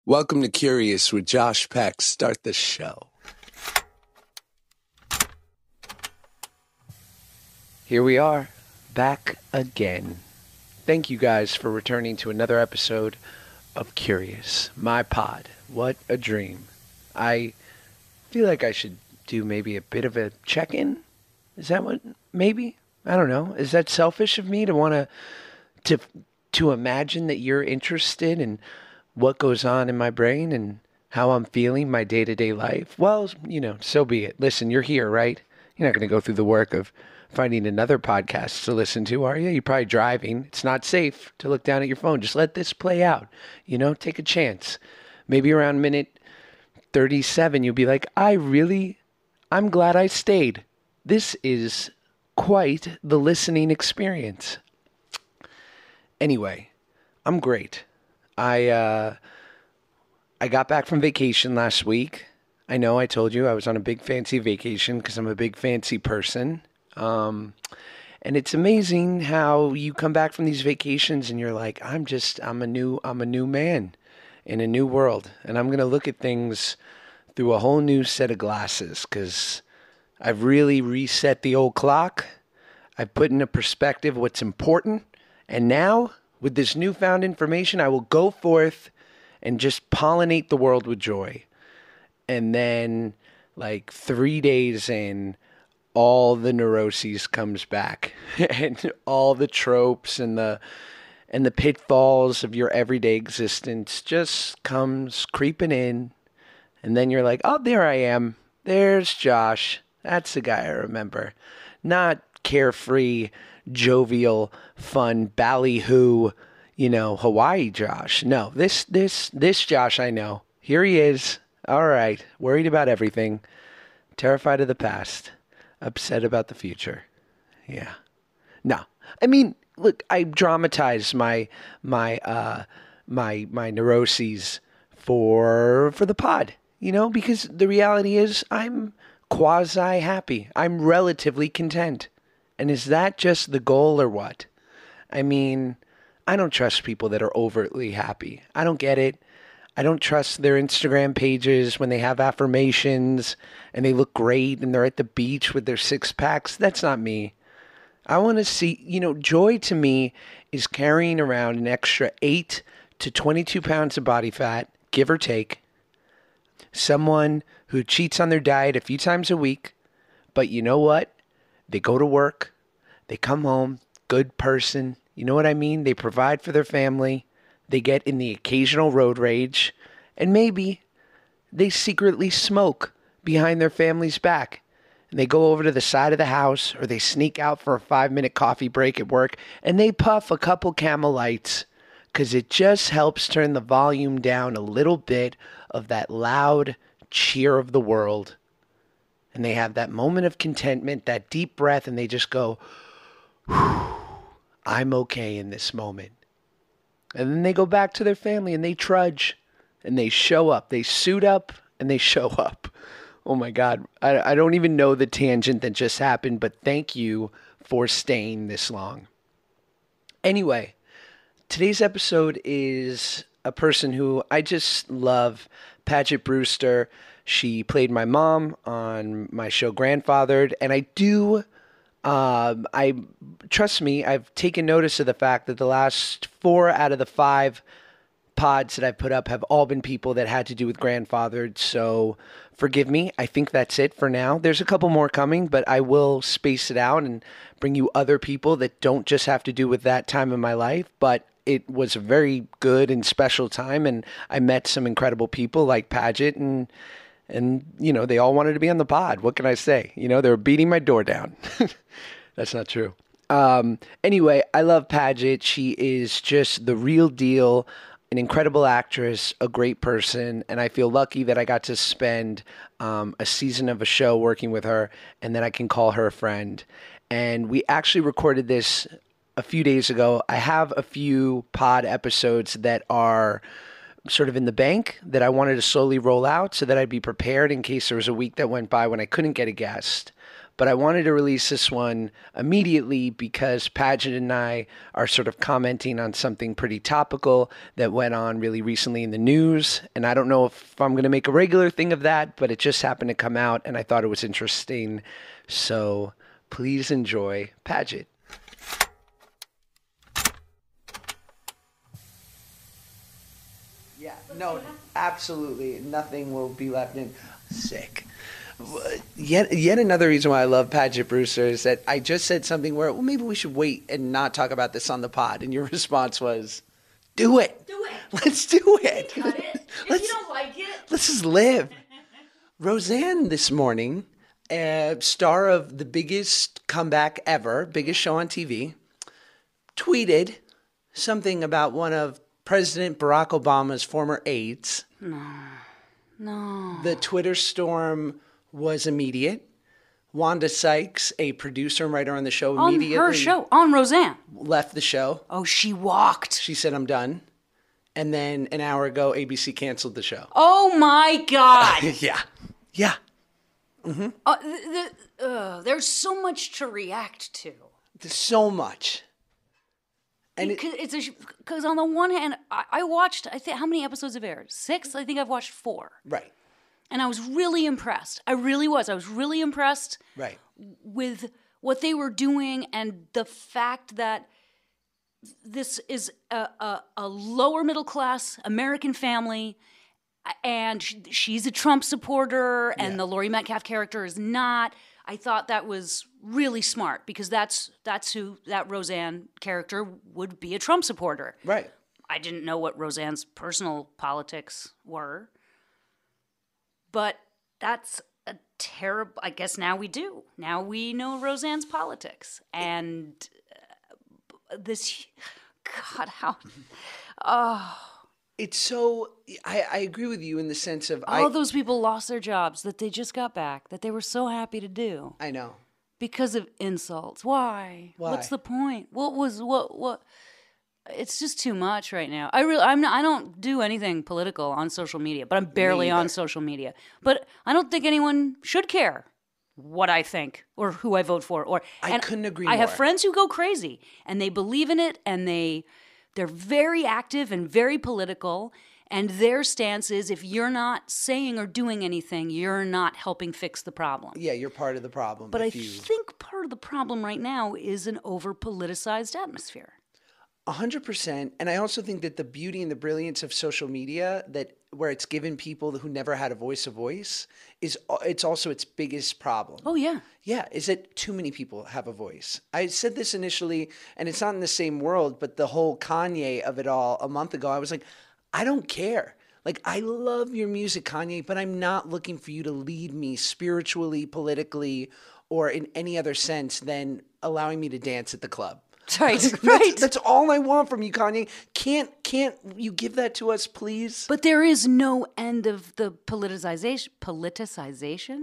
Welcome to Curious with Josh Peck. Start the show. Here we are, back again. Thank you guys for returning to another episode of Curious, my pod. What a dream. I feel like I should do maybe a bit of a check-in. Is that what, maybe? I don't know. Is that selfish of me to want to imagine that you're interested in what goes on in my brain and how I'm feeling my day-to-day life? Well, so be it. Listen, you're here, right? You're not going to go through the work of finding another podcast to listen to, are you? You're probably driving. It's not safe to look down at your phone. Just let this play out. Take a chance. Maybe around minute 37, you'll be like, I'm glad I stayed. This is quite the listening experience. Anyway, I'm great. I got back from vacation last week. I know I told you I was on a big fancy vacation because I'm a big fancy person. And it's amazing how you come back from these vacations and you're like, I'm a new man in a new world. And I'm going to look at things through a whole new set of glasses because I've really reset the old clock. I've put into perspective what's important. And now, with this newfound information, I will go forth and just pollinate the world with joy. And then, 3 days in, all the neuroses comes back. And all the tropes and the pitfalls of your everyday existence just comes creeping in. And then you're like, oh, there I am. There's Josh. That's the guy I remember. Not carefree, jovial, fun, ballyhoo, Hawaii Josh. No, this Josh I know. Here he is. All right. Worried about everything. Terrified of the past. Upset about the future. Yeah. No. I mean, look, I dramatize my neuroses for the pod, because the reality is I'm quasi happy. I'm relatively content. And is that just the goal or what? I mean, I don't trust people that are overtly happy. I don't get it. I don't trust their Instagram pages when they have affirmations and they look great and they're at the beach with their six packs. That's not me. I want to see, joy to me is carrying around an extra 8 to 22 pounds of body fat, give or take. Someone who cheats on their diet a few times a week, but you know what? They go to work, they come home, good person, you know what I mean? They provide for their family, they get in the occasional road rage, and maybe they secretly smoke behind their family's back. And they go over to the side of the house, or they sneak out for a 5-minute coffee break at work, and they puff a couple Camel Lights, because it just helps turn the volume down a little bit of that loud cheer of the world. And they have that moment of contentment, that deep breath, and they just go, I'm okay in this moment. And then they go back to their family and they trudge and they show up. They suit up and they show up. Oh my God. I don't even know the tangent that just happened, but thank you for staying this long. Anyway, today's episode is a person who I just love, Paget Brewster. She played my mom on my show Grandfathered, and trust me, I've taken notice of the fact that the last 4 out of the 5 pods that I've put up have all been people that had to do with Grandfathered, so forgive me. I think that's it for now. There's a couple more coming, but I will space it out and bring you other people that don't just have to do with that time in my life, but it was a very good and special time, and I met some incredible people like Paget, and they all wanted to be on the pod. What can I say? They were beating my door down. That's not true. Anyway, I love Paget. She is just the real deal, an incredible actress, a great person, and I feel lucky that I got to spend a season of a show working with her, and that I can call her a friend. And we actually recorded this a few days ago. I have a few pod episodes that are sort of in the bank that I wanted to slowly roll out so that I'd be prepared in case there was a week that went by when I couldn't get a guest. but I wanted to release this one immediately because Paget and I are sort of commenting on something pretty topical that went on really recently in the news. And I don't know if I'm going to make a regular thing of that, but it just happened to come out and I thought it was interesting. So please enjoy Paget. Yeah, no, absolutely. Nothing will be left in. Sick. Yet another reason why I love Paget Brewster is that I just said something where, well, maybe we should wait and not talk about this on the pod. And your response was, do it. Do it. Let's do it. Cut it. If you don't like it. Let's just live. Roseanne this morning, star of the biggest comeback ever, biggest show on TV, tweeted something about one of President Barack Obama's former aides. No. The Twitter storm was immediate. Wanda Sykes, a producer and writer on the show, immediately on her show, on Roseanne, left the show. Oh, she walked. She said, I'm done. And then an hour ago, ABC canceled the show. Oh, my God. Yeah. Mm-hmm. There's so much to react to. There's so much. And because on the one hand, I watched, I think, how many episodes have aired? 6? I think I've watched 4. Right. And I was really impressed. I really was. I was really impressed with what they were doing and the fact that this is a lower middle class American family, and she's a Trump supporter, and the Laurie Metcalf character is not. I thought that was really smart because that's who that Roseanne character would be, a Trump supporter. Right. I didn't know what Roseanne's personal politics were, but that's a terrible. I guess now we do. Now we know Roseanne's politics, and this. God, how. Oh. It's so, I agree with you in the sense of... All those people lost their jobs that they just got back, that they were so happy to do. I know. Because of insults. Why? What's the point? What? It's just too much right now. I don't do anything political on social media, but I'm barely on social media. But I don't think anyone should care what I think or who I vote for. I couldn't agree more. I have friends who go crazy, and they believe in it, and they're very active and very political, and their stance is if you're not saying or doing anything, you're not helping fix the problem. Yeah, you're part of the problem. But I think part of the problem right now is an over-politicized atmosphere. 100%. And I also think that the beauty and the brilliance of social media, that where it's given people who never had a voice, it's also its biggest problem. Oh, yeah. Yeah, is that too many people have a voice. I said this initially, and it's not in the same world, but the whole Kanye of it all a month ago, I was like, I don't care. Like, I love your music, Kanye, but I'm not looking for you to lead me spiritually, politically, or in any other sense than allowing me to dance at the club. Right. That's all I want from you, Kanye. Can't you give that to us, please? But there is no end of the politicization.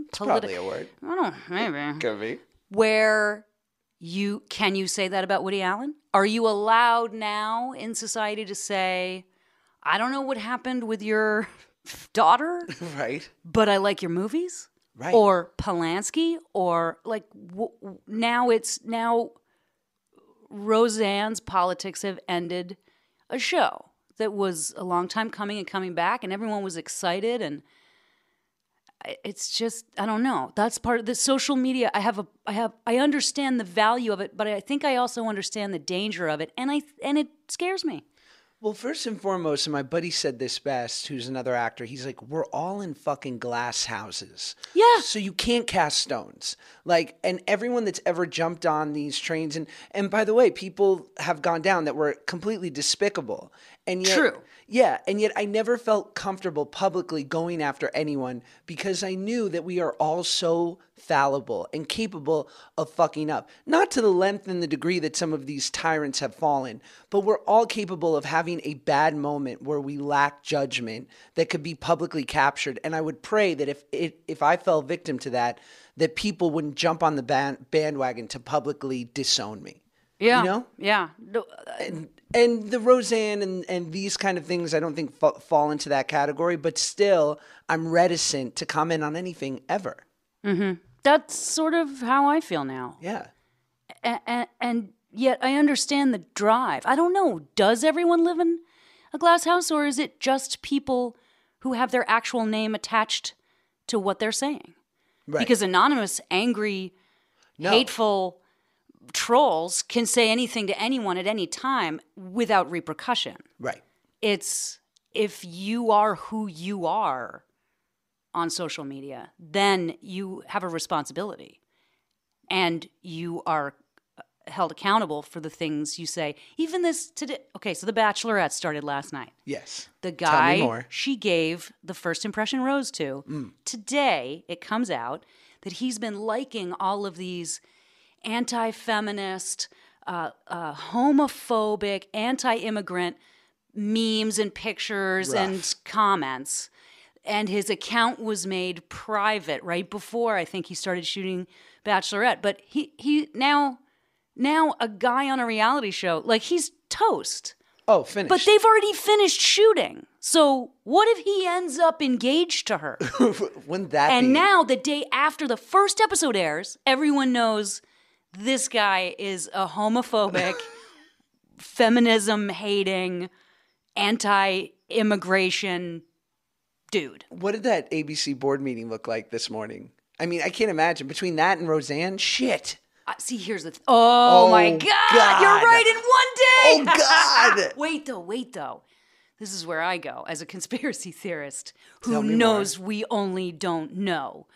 It's probably a word. I don't know, maybe. Could be. Where can you say that about Woody Allen? Are you allowed now in society to say, I don't know what happened with your daughter, right? But I like your movies, right? Or Polanski, or like now Roseanne's politics have ended a show that was a long time coming and coming back, and everyone was excited, and it's just, I don't know. That's part of the social media. I understand the value of it, but I think I also understand the danger of it, and it scares me. Well, first and foremost, and my buddy said this best, who's another actor, he's like, we're all in fucking glass houses. Yeah. So you can't cast stones. Like, and everyone that's ever jumped on these trains, and by the way, people have gone down that were completely despicable. And yet, true. Yeah, and yet I never felt comfortable publicly going after anyone because I knew that we are all so fallible and capable of fucking up. Not to the length and the degree that some of these tyrants have fallen, but we're all capable of having a bad moment where we lack judgment that could be publicly captured. And I would pray that if I fell victim to that people wouldn't jump on the bandwagon to publicly disown me. Yeah. You know? Yeah. And the Roseanne and these kind of things, I don't think fall into that category. But still, I'm reticent to comment on anything ever. Mm-hmm. That's sort of how I feel now. Yeah. And yet I understand the drive. I don't know. Does everyone live in a glass house, or is it just people who have their actual name attached to what they're saying? Right. Because anonymous, angry, hateful trolls can say anything to anyone at any time without repercussion. Right. It's if you are who you are on social media, then you have a responsibility. And you are held accountable for the things you say. Even this today. Okay, so The Bachelorette started last night. Yes. The Tell me guy more. she gave the first impression rose to, today it comes out that he's been liking all of these anti-feminist, homophobic, anti-immigrant memes and pictures and comments. And his account was made private right before I think he started shooting Bachelorette. But he now a guy on a reality show, like, he's toast. Oh, finished. But they've already finished shooting. So what if he ends up engaged to her? Wouldn't that be? And now, the day after the first episode airs, everyone knows this guy is a homophobic, feminism-hating, anti-immigration dude. What did that ABC board meeting look like this morning? I mean, I can't imagine. Between that and Roseanne, shit. See, here's the oh my God, you're right in one day. Oh, God. Wait, though. This is where I go as a conspiracy theorist Tell who me knows we only don't know.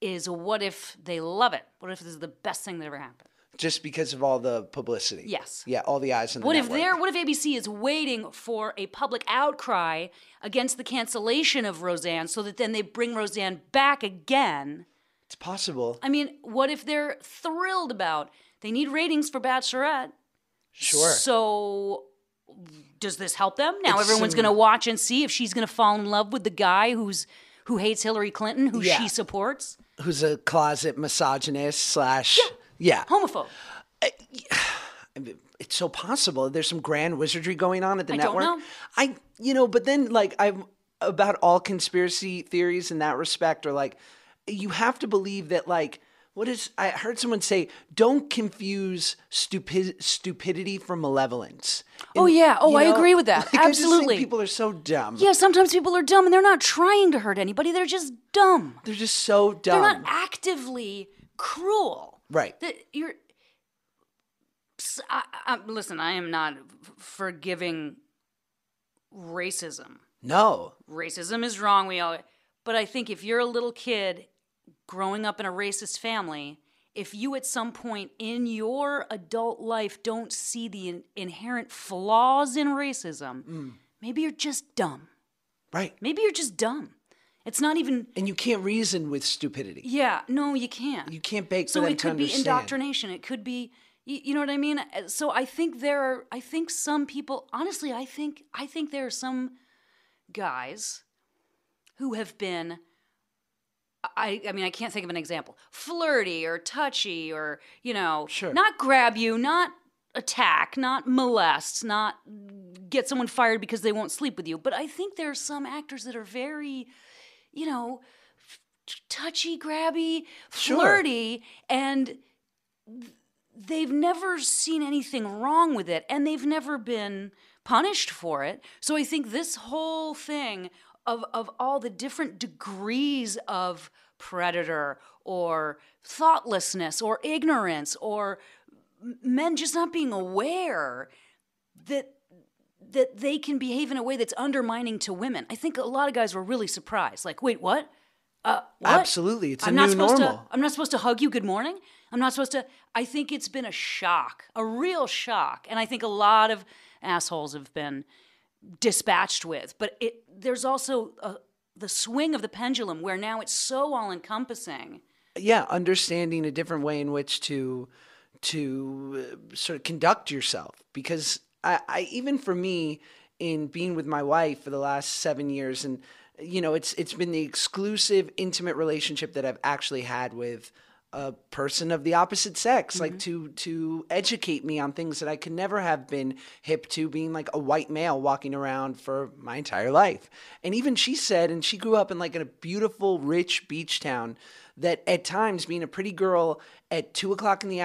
Is what if they love it? What if this is the best thing that ever happened? Just because of all the publicity. Yes. Yeah, all the eyes on the What network. if ABC is waiting for a public outcry against the cancellation of Roseanne so that then they bring Roseanne back again? It's possible. I mean, what if they're thrilled about they need ratings for Bachelorette? Sure. So does this help them? Now everyone's going to watch and see if she's going to fall in love with the guy who hates Hillary Clinton, who she supports. Who's a closet misogynist / homophobe. It's so possible. There's some grand wizardry going on at the network. Don't know. But then, like, I'm about all conspiracy theories in that respect are like, you have to believe that, like, I heard someone say, don't confuse stupidity for malevolence. I agree with that. Like, Absolutely. I just think people are so dumb. Yeah, sometimes people are dumb and they're not trying to hurt anybody. They're just dumb. They're just so dumb. They're not actively cruel. Right. Listen, I am not forgiving racism. No. Racism is wrong. But I think if you're a little kid growing up in a racist family, if you at some point in your adult life don't see the inherent flaws in racism, maybe you're just dumb. Right. Maybe you're just dumb. It's not even... And you can't reason with stupidity. Yeah, no, you can't. You can't bake for so them it to could be understand. indoctrination. It could be... You know what I mean? So I think some people... Honestly, I think there are some guys who have been... I mean, I can't think of an example. Flirty or touchy or, Sure. Not grab you, not attack, not molest, not get someone fired because they won't sleep with you. But I think there are some actors that are very, touchy, grabby, flirty, and they've never seen anything wrong with it, and they've never been punished for it. So I think this whole thing of all the different degrees of predator or thoughtlessness or ignorance or men just not being aware that they can behave in a way that's undermining to women. I think a lot of guys were really surprised. Like, wait, what? What? Absolutely. It's a new normal. I'm not supposed to hug you good morning? I'm not supposed to... I think it's been a shock, a real shock. And I think a lot of assholes have been dispatched with. But there's also the swing of the pendulum where now it's so all-encompassing. Yeah, understanding a different way in which to sort of conduct yourself. Because I even for me, in being with my wife for the last 7 years, and it's been the exclusive, intimate relationship that I've actually had with a person of the opposite sex, like to educate me on things that I could never have been hip to, being like a white male walking around for my entire life. And even she said, and she grew up in like in a beautiful, rich beach town, that at times being a pretty girl at 2:00 in the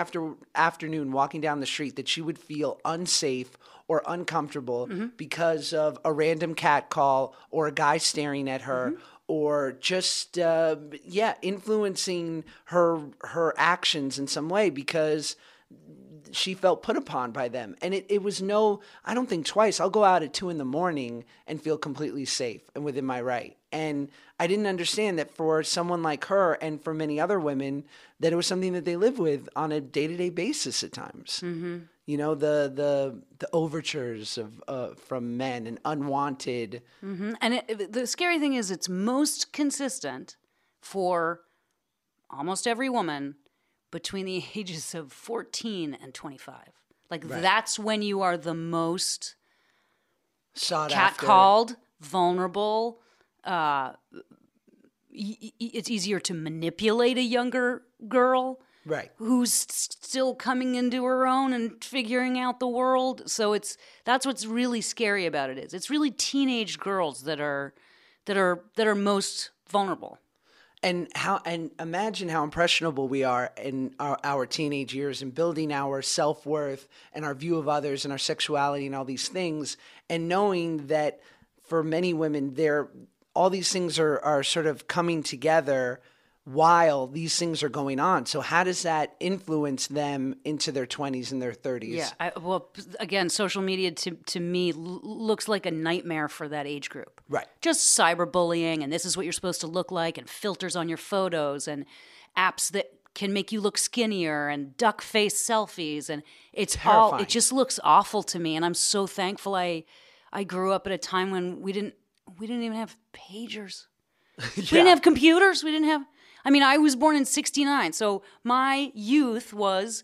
afternoon walking down the street, that she would feel unsafe or uncomfortable because of a random cat call or a guy staring at her. Or just influencing her actions in some way because she felt put upon by them. And it was I don't think twice. I'll go out at 2 a.m. and feel completely safe and within my right. And I didn't understand that for someone like her and for many other women, that it was something that they live with on a day-to-day basis at times. You know, the overtures of from men and unwanted. And the scary thing is it's most consistent for almost every woman between the ages of 14 and 25. Like that's when you are the most sought after, catcalled, vulnerable. It's easier to manipulate a younger girl. Right. Who's still coming into her own and figuring out the world. So that's what's really scary about it. It's really teenage girls that are most vulnerable. And imagine how impressionable we are in our teenage years and building our self-worth and our view of others and our sexuality and all these things, and knowing that for many women all these things are sort of coming together while these things are going on. So how does that influence them into their 20s and their 30s? Yeah. Well, again, social media to me looks like a nightmare for that age group. Right. Just cyberbullying, and this is what you're supposed to look like, and filters on your photos, and apps that can make you look skinnier, and duck face selfies, and it's terrifying. It just looks awful to me, and I'm so thankful I grew up at a time when we didn't even have pagers. We didn't have computers. I was born in 1969, so my youth was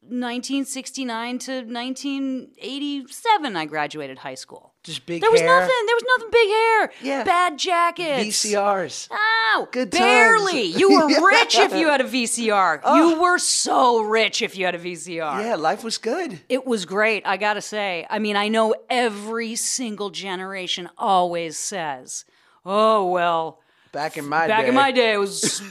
1969 to 1987. I graduated high school. Just big hair. There was nothing big hair. Yeah. Bad jackets. VCRs. Oh, good barely. times. You were rich if you had a VCR. Oh. You were so rich if you had a VCR. Yeah, life was good. It was great, I gotta say. I know every single generation always says, "Oh well." Back in my day, it was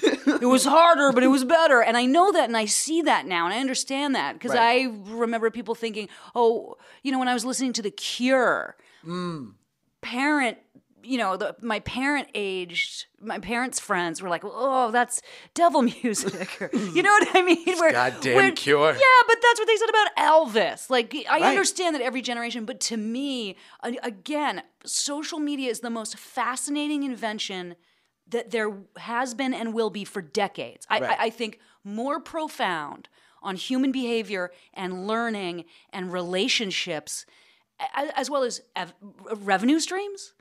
harder, but it was better. And I know that, and I see that now, and I understand that. Because I remember people thinking, when I was listening to The Cure, my parents' friends were like, "Oh, that's devil music." You know what I mean? Goddamn Cure. Yeah, but that's what they said about Elvis. Like, I understand that every generation, but to me, again, social media is the most fascinating invention that there has been and will be for decades. I think more profound on human behavior and learning and relationships, as well as revenue streams.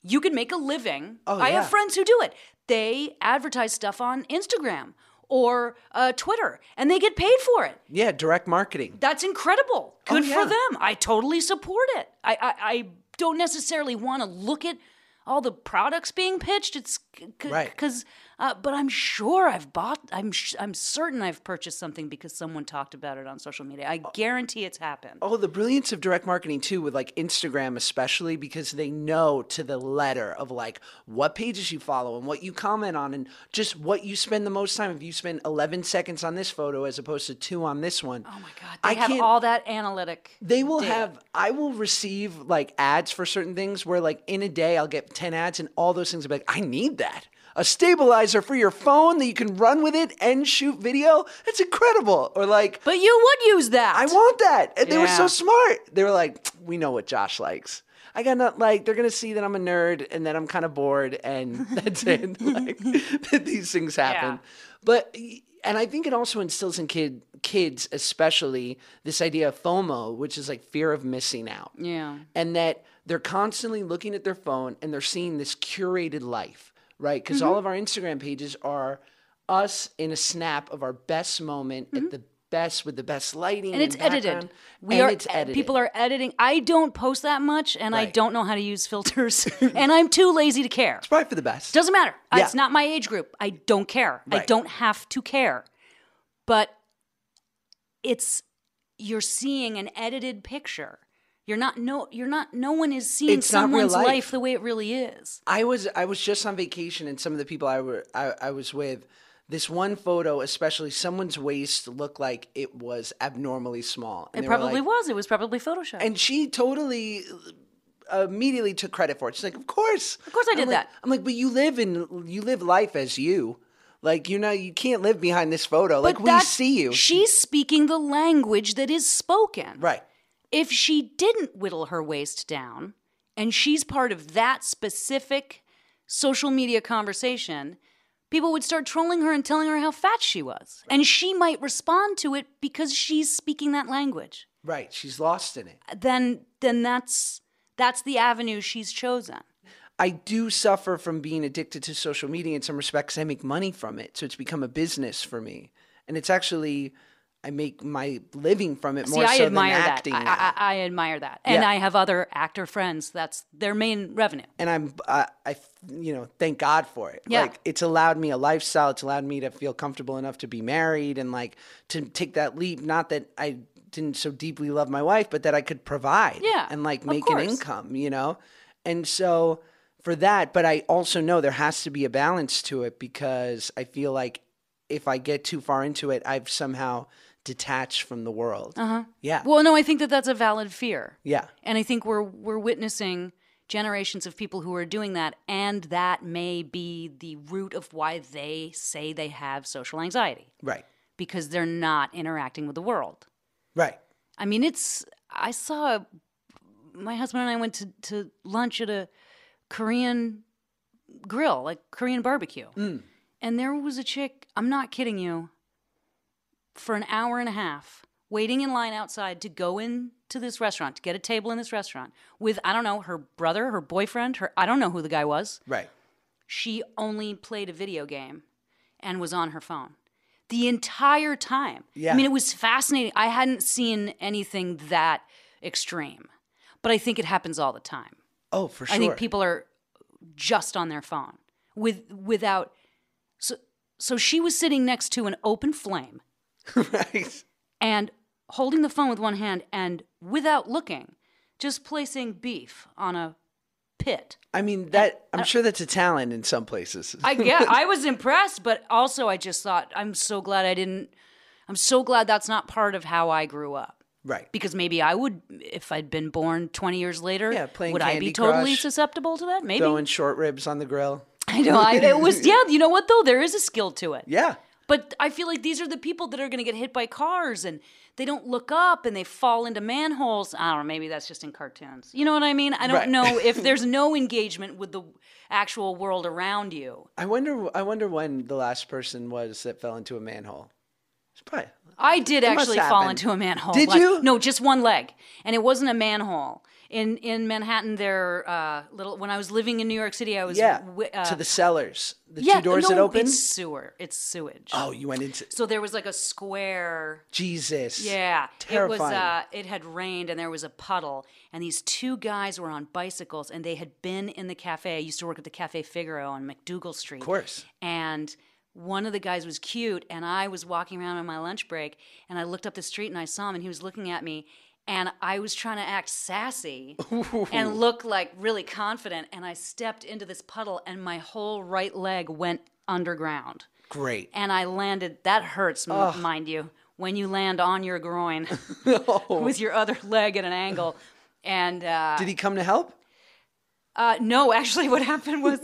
You can make a living. I have friends who do it. They advertise stuff on Instagram or Twitter, and they get paid for it. Yeah, direct marketing. That's incredible. Good for them. I totally support it. I don't necessarily want to look at all the products being pitched. It's because, but I'm sure I'm certain I've purchased something because someone talked about it on social media. I guarantee it's happened. Oh, the brilliance of direct marketing too, with like Instagram especially, because they know to the letter of like what pages you follow and what you comment on and just what you spend the most time. If you spend 11 seconds on this photo as opposed to 2 on this one. Oh my God. They have all that analytic They will data. I will receive like ads for certain things where like in a day I'll get 10 ads and all those things will be like, I need that. A stabilizer for your phone that you can run with it and shoot video. That's incredible. Or like, but you would use that. I want that. And they were so smart. They were like, we know what Josh likes. I got not like, they're going to see that I'm a nerd and that I'm kind of bored and that's it. Like that these things happen. Yeah. But, and I think it also instills in kids, especially this idea of FOMO, which is like fear of missing out. Yeah. And that they're constantly looking at their phone and they're seeing this curated life. Right, because all of our Instagram pages are us in a snap of our best moment at the best with the best lighting, and it's edited. It's edited. People are editing. I don't post that much, and I don't know how to use filters, and I'm too lazy to care. It's probably for the best. Doesn't matter. Yeah. It's not my age group. I don't care. Right. I don't have to care. but you're seeing an edited picture. No one is seeing someone's life the way it really is. I was just on vacation, and some of the people I was with, this one photo, especially, someone's waist looked like it was abnormally small. And it probably was. It was probably Photoshopped. And she totally immediately took credit for it. She's like, "Of course I did that." I'm like, "But you live life as you. Like, you can't live behind this photo. But like, we see you." She's speaking the language that is spoken. Right. If she didn't whittle her waist down, and she's part of that specific social media conversation, people would start trolling her and telling her how fat she was. And she might respond to it because she's speaking that language. Right. She's lost in it. Then that's the avenue she's chosen. I do suffer from being addicted to social media in some respects. I make money from it, so it's become a business for me. And it's actually, I make my living from it more so than acting. I admire that. And I have other actor friends. That's their main revenue. And I thank God for it. Yeah. Like, it's allowed me a lifestyle. It's allowed me to feel comfortable enough to be married and like to take that leap. Not that I didn't so deeply love my wife, but that I could provide and like make an income, And so for that, but I also know there has to be a balance to it, because I feel like if I get too far into it, I've somehow detached from the world. Yeah. Well, no, I think that's a valid fear. Yeah. And I think we're witnessing generations of people who are doing that, and that may be the root of why they say they have social anxiety. Right. Because they're not interacting with the world. Right. I mean, I saw my husband and I went to lunch at a Korean grill, like Korean barbecue. And there was a chick, I'm not kidding you, for an hour and a half, waiting in line outside to go into this restaurant, to get a table in this restaurant with, I don't know, her brother, her boyfriend, I don't know who the guy was. Right. She only played a video game and was on her phone the entire time. Yeah. I mean, it was fascinating. I hadn't seen anything that extreme, but I think it happens all the time. Oh, for sure. I think people are just on their phone without. So she was sitting next to an open flame, right, and holding the phone with one hand, and without looking, just placing beef on a pit. I mean, I'm sure that's a talent in some places. I was impressed, but also I just thought, I'm so glad that's not part of how I grew up. Right. Because maybe I would, if I'd been born 20 years later, would I be totally susceptible to that? Maybe. Throwing short ribs on the grill. I know. It was, you know what, though? There is a skill to it. Yeah. But I feel like these are the people that are going to get hit by cars, and they don't look up, and they fall into manholes. I don't know. Maybe that's just in cartoons. You know what I mean? I don't know if there's no engagement with the actual world around you. I wonder when the last person was that fell into a manhole. Probably, I did actually fall into a manhole. Did you? No, just one leg. And it wasn't a manhole. In Manhattan, there when I was living in New York City, I was to the cellars. The two doors that open? It's sewer. It's sewage. Oh, you went into. So there was like a square. Jesus. Yeah. Terrifying. It had rained, and there was a puddle, and these two guys were on bicycles, and they had been in the cafe. I used to work at the Cafe Figaro on McDougal Street. Of course. And one of the guys was cute, and I was walking around on my lunch break, and I looked up the street, and I saw him, and he was looking at me, and I was trying to act sassy and look like really confident, and I stepped into this puddle, and my whole right leg went underground. Great. And I landed. That hurts, mind you, when you land on your groin with your other leg at an angle. And did he come to help? No, actually, what happened was,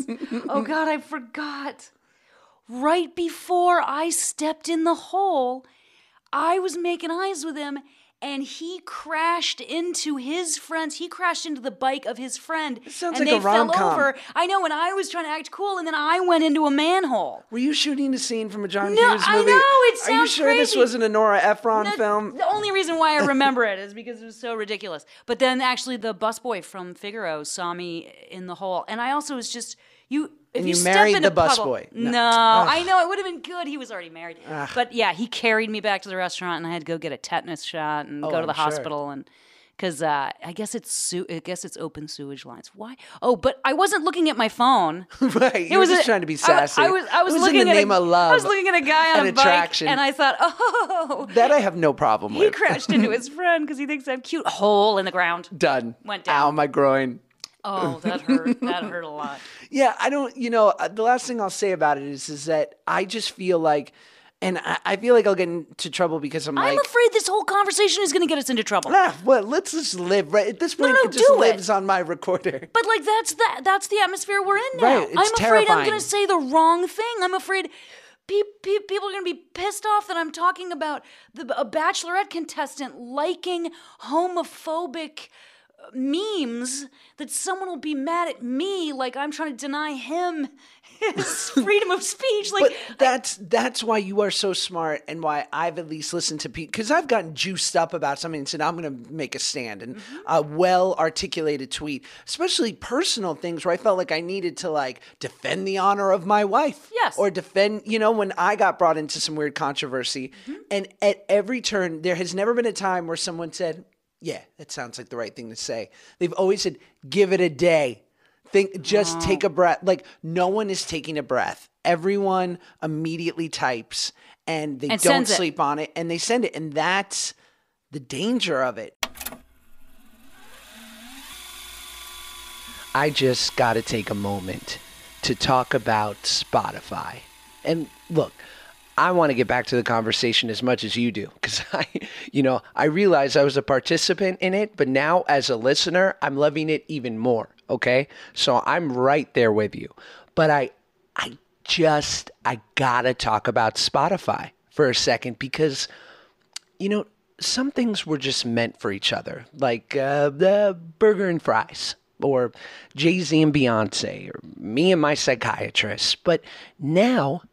oh God, I forgot. Right before I stepped in the hole, I was making eyes with him, and he crashed into his friends. He crashed into the bike of his friend. It sounds and like they a rom-com. fell over. I know, and I was trying to act cool, and then I went into a manhole. Were you shooting a scene from a John No, Hughes I movie? know, it sounds Are you sure crazy. this wasn't a Nora Ephron film? The only reason why I remember it is because it was so ridiculous. But then actually the busboy from Figaro saw me in the hole. And I also was just, if you step married in the a puddle, busboy? No, I know, it would have been good. He was already married. But yeah, he carried me back to the restaurant, and I had to go get a tetanus shot and go to the hospital and because I guess it's open sewage lines. Why? Oh, but I wasn't looking at my phone. Right, you were just trying to be sassy. I was it was looking in the name of love. I was looking at a guy on and a bike, attraction. and I thought, oh, that I have no problem with. He crashed into his friend because he thinks I'm cute. Hole in the ground. Done. Went down. Ow, my groin. Oh, that hurt. That hurt a lot. Yeah, I don't. The last thing I'll say about it is that I just feel like. And I feel like I'll get into trouble because I'm afraid this whole conversation is going to get us into trouble. Well, let's just live right at this point. No, it just lives on my recorder. But like that's the atmosphere we're in now. Right, it's I'm afraid terrifying. I'm going to say the wrong thing. I'm afraid people are going to be pissed off that I'm talking about a Bachelorette contestant liking homophobic memes, that someone will be mad at me like I'm trying to deny him his freedom of speech. Like, but that's why you are so smart, and why I've at least listened to people, because I've gotten juiced up about something and said I'm going to make a stand, and a well articulated tweet, especially personal things where I felt like I needed to like defend the honor of my wife, yes, or defend, when I got brought into some weird controversy, and at every turn there has never been a time where someone said, yeah, that sounds like the right thing to say. They've always said, give it a day. Take a breath. Like, no one is taking a breath. Everyone immediately types, and they don't sleep on it, and they send it. And that's the danger of it. I just got to take a moment to talk about Spotify. And look, I want to get back to the conversation as much as you do, because I realized I was a participant in it, but now as a listener, I'm loving it even more. Okay. So I'm right there with you, but I gotta talk about Spotify for a second, because, some things were just meant for each other, like the burger and fries, or Jay-Z and Beyonce, or me and my psychiatrist. But now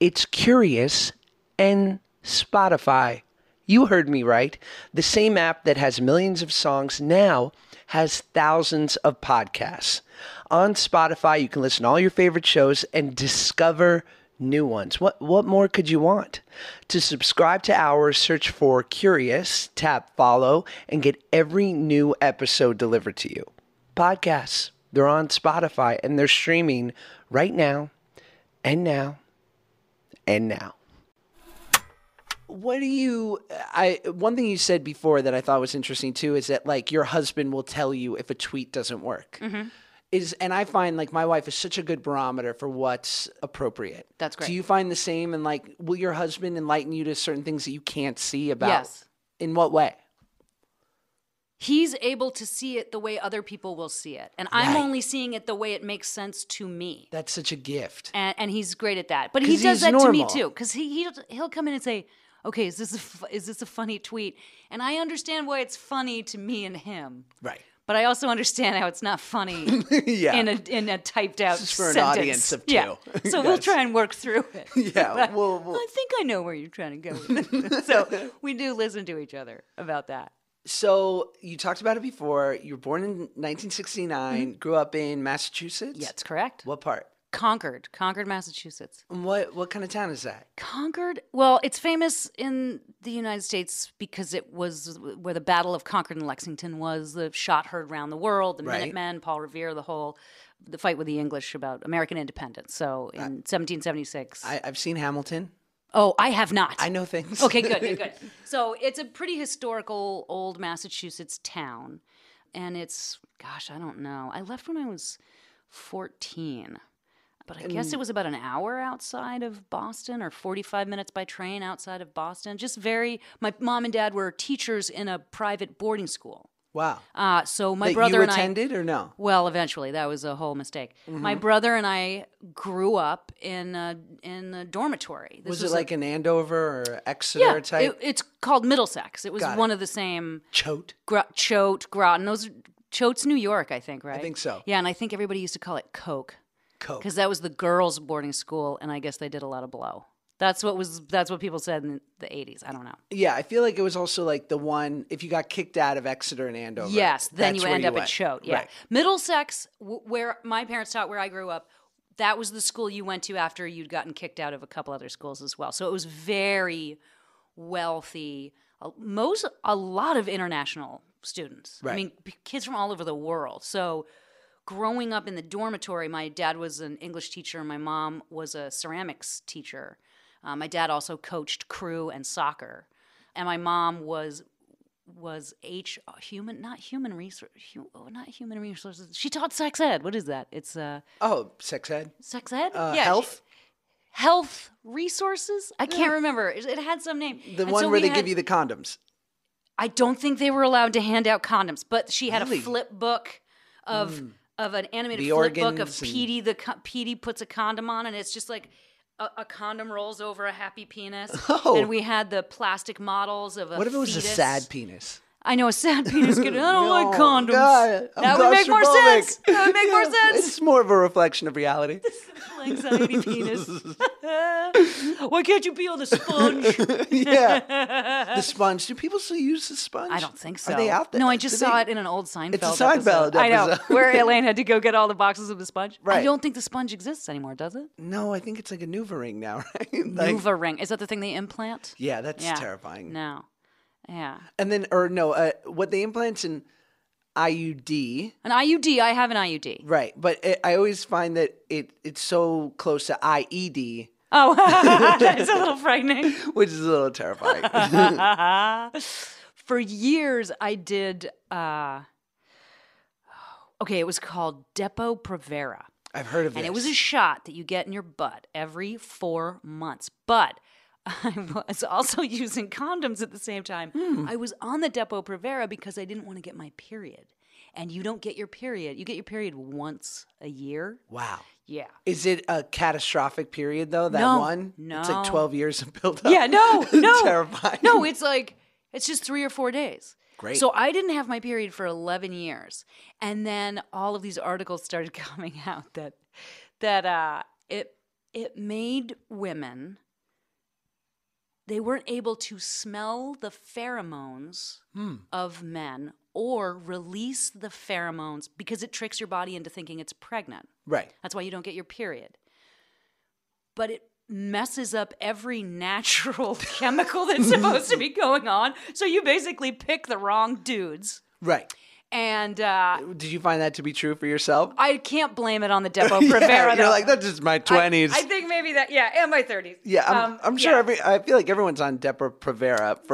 it's Curious and Spotify. You heard me right. The same app that has millions of songs now has thousands of podcasts. On Spotify, you can listen to all your favorite shows and discover new ones. What more could you want? To subscribe to ours, search for Curious, tap follow, and get every new episode delivered to you. Podcasts, they're on Spotify, and they're streaming right now, and now, and now. One thing you said before that I thought was interesting too is that like your husband will tell you if a tweet doesn't work. Mm-hmm. And I find like my wife is such a good barometer for what's appropriate. That's great. Do you find the same? And like, will your husband enlighten you to certain things that you can't see about? Yes. In what way? He's able to see it the way other people will see it. And I'm only seeing it the way it makes sense to me. That's such a gift. And he's great at that. But he does that to me too. Because he'll come in and say, okay, is this a funny tweet? And I understand why it's funny to me and him. Right. But I also understand how it's not funny yeah. in a typed out this is for sentence. An audience of two. Yeah. So we'll try and work through it. Yeah. I think I know where you're trying to go with it. So we do listen to each other about that. So you talked about it before. You were born in 1969, grew up in Massachusetts? Yeah, that's correct. What part? Concord, Massachusetts. And what kind of town is that? Concord? Well, it's famous in the United States because it was where the Battle of Concord and Lexington was. The shot heard around the world, the Minutemen, Paul Revere, the fight with the English about American independence. So in 1776. I've seen Hamilton. Oh, I have not. I know things. Okay, good. So it's a pretty historical old Massachusetts town. And it's, gosh, I don't know. I left when I was 14. But I guess it was about an hour outside of Boston, or 45 minutes by train outside of Boston. My mom and dad were teachers in a private boarding school. Wow. So my that brother and I... you attended or no? Well, eventually. That was a whole mistake. Mm-hmm. My brother and I grew up in a dormitory. Was it like an Andover or Exeter type? It's called Middlesex. It was one of the same... Choate? Choate, Groton. Choate's New York, I think, right? I think so. Yeah, and I think everybody used to call it Coke. Because that was the girls' boarding school, and I guess they did a lot of blow. That's what people said in the 80s. I don't know. Yeah, I feel like it was also like the one, if you got kicked out of Exeter and Andover. Yes, then you end up at Choate. Yeah. Right. Middlesex, where my parents taught, where I grew up, that was the school you went to after you'd gotten kicked out of a couple other schools as well. So it was very wealthy. A lot of international students. Right. I mean, kids from all over the world. So growing up in the dormitory, my dad was an English teacher and my mom was a ceramics teacher. My dad also coached crew and soccer. And my mom was not human resources. She taught sex ed. What is that? It's sex ed. Sex ed? Health. Health resources? I can't remember. It had some name. The one where they give you the condoms. I don't think they were allowed to hand out condoms, but she had a flip book of an animated flip book of Petey. Petey puts a condom on, and it's just like a condom rolls over a happy penis. Oh. And we had the plastic models of a What if it was fetus. a sad penis? I know a sad penis could. I don't like condoms. God, that would make more sense. That would make more sense. It's more of a reflection of reality. Anxiety penis. Why can't you peel the sponge? Yeah. The sponge. Do people still use the sponge? I don't think so. Are they out there? No, I just saw it in an old Seinfeld It's a Seinfeld episode. I know, episode. where Elaine had to go get all the boxes of the sponge. Right. I don't think the sponge exists anymore, does it? No, I think it's like a NuvaRing now, right? Nuva ring. Is that the thing they implant? Yeah, that's terrifying. No. Yeah. And then, what they implant an IUD. An IUD. I have an IUD. Right, but I always find that it's so close to IED. Oh, it's a little frightening. Which is a little terrifying. For years, I did. It was called Depo-Provera. I've heard of this. And it was a shot that you get in your butt every 4 months. But I was also using condoms at the same time. I was on the Depo-Provera because I didn't want to get my period. And you don't get your period. You get your period once a year. Wow. Yeah. Is it a catastrophic period, though, that No, one? no. It's like 12 years of build-up. Yeah, no. Terrifying. No, it's just 3 or 4 days. Great. So I didn't have my period for 11 years. And then all of these articles started coming out that it made women, they weren't able to smell the pheromones of men or release the pheromones because it tricks your body into thinking it's pregnant. Right. That's why you don't get your period. But it messes up every natural chemical that's supposed to be going on. So you basically pick the wrong dudes. Right. And did you find that to be true for yourself? I can't blame it on the Depo-Provera. You're like, that's just my 20s. I think maybe that, and my 30s. Yeah, I'm sure I feel like everyone's on Depo-Provera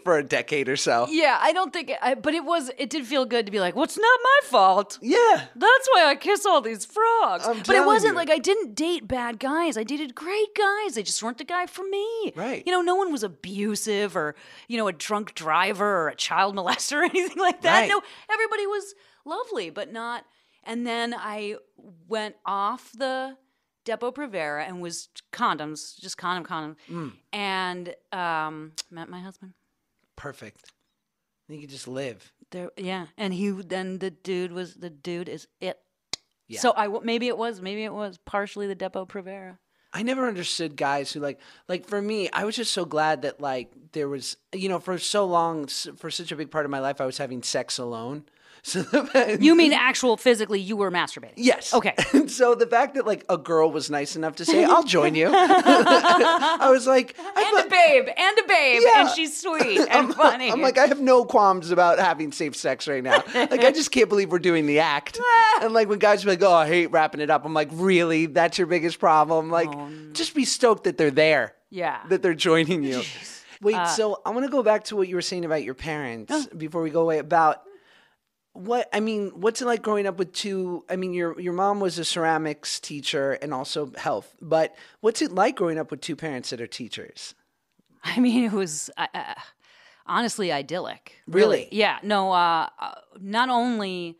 for a decade or so. Yeah, I don't think, but it did feel good to be like, well, it's not my fault. Yeah. That's why I kiss all these frogs. But it wasn't like I didn't date bad guys. I dated great guys. They just weren't the guy for me. Right. No one was abusive or, a drunk driver or a child molester or anything like that. Right. No, everybody was lovely, but not. And then I went off the Depo-Provera and was condoms, just condom, and met my husband. Perfect. You could just live. And the dude is it. Yeah. So maybe it was partially the Depo-Provera. I never understood guys who like for me, I was just so glad that there was, for so long, for such a big part of my life, I was having sex alone. So you mean actual physically you were masturbating? Yes. Okay. And so the fact that a girl was nice enough to say, I'll join you. I was like, a babe, yeah. and she's sweet and funny. I'm like, I have no qualms about having safe sex right now. I just can't believe we're doing the act. And when guys are like, oh, I hate wrapping it up. I'm like, really? That's your biggest problem? Just be stoked that they're there. Yeah. That they're joining you. Wait, so I want to go back to what you were saying about your parents before we go away about what's it like growing up with two? I mean, your mom was a ceramics teacher and also health, but what's it like growing up with two parents that are teachers? I mean, it was honestly idyllic. Really? Yeah. No, not only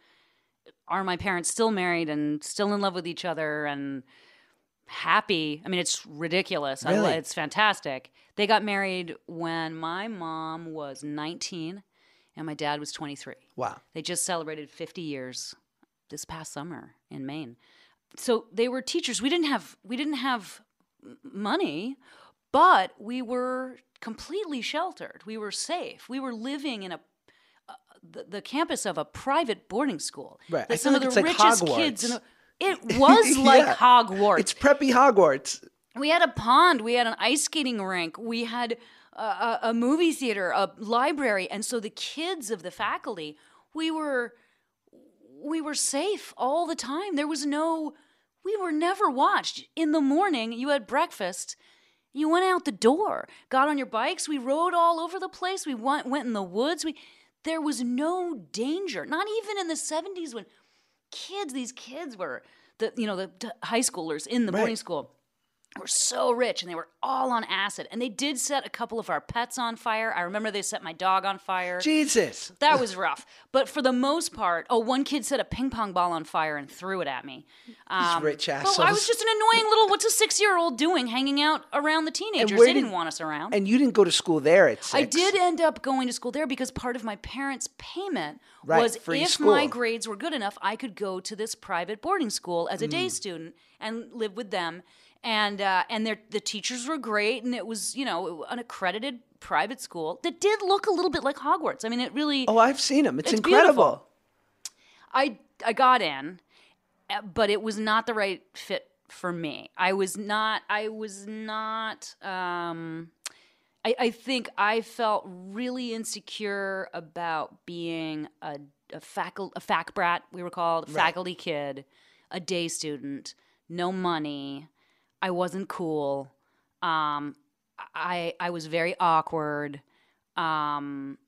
are my parents still married and still in love with each other and happy. I mean, it's ridiculous. Really? It's fantastic. They got married when my mom was 19 and my dad was 23. Wow. They just celebrated 50 years this past summer in Maine. So they were teachers. We didn't have money, but we were completely sheltered. We were safe. We were living in the campus of a private boarding school. Right. That some of the richest Hogwarts. kids it was like Hogwarts. It's preppy Hogwarts. We had a pond. We had an ice skating rink. We had a movie theater, a library. And so the kids of the faculty, we were safe all the time. We were never watched. In the morning, you had breakfast, you went out the door, got on your bikes, we rode all over the place, we went in the woods. There was no danger, not even in the 70s when these kids were, the high schoolers in the boarding school were so rich, and they were all on acid. And they did set a couple of our pets on fire. I remember they set my dog on fire. Jesus. That was rough. But for the most part, one kid set a ping pong ball on fire and threw it at me. These rich assholes. Well, I was just an annoying little, what's a 6-year-old doing hanging out around the teenagers? They didn't want us around. And you didn't go to school there at 6. I did end up going to school there because part of my parents' payment was if school. my grades were good enough, I could go to this private boarding school as a day student and live with them. And the teachers were great, and it was, an accredited private school that did look a little bit like Hogwarts. I mean, it really... Oh, I've seen them. It's Beautiful. incredible. I got in, but it was not the right fit for me. I think I felt really insecure about being a fac brat, we were called, a faculty kid, a day student, no money. I wasn't cool. I was very awkward, and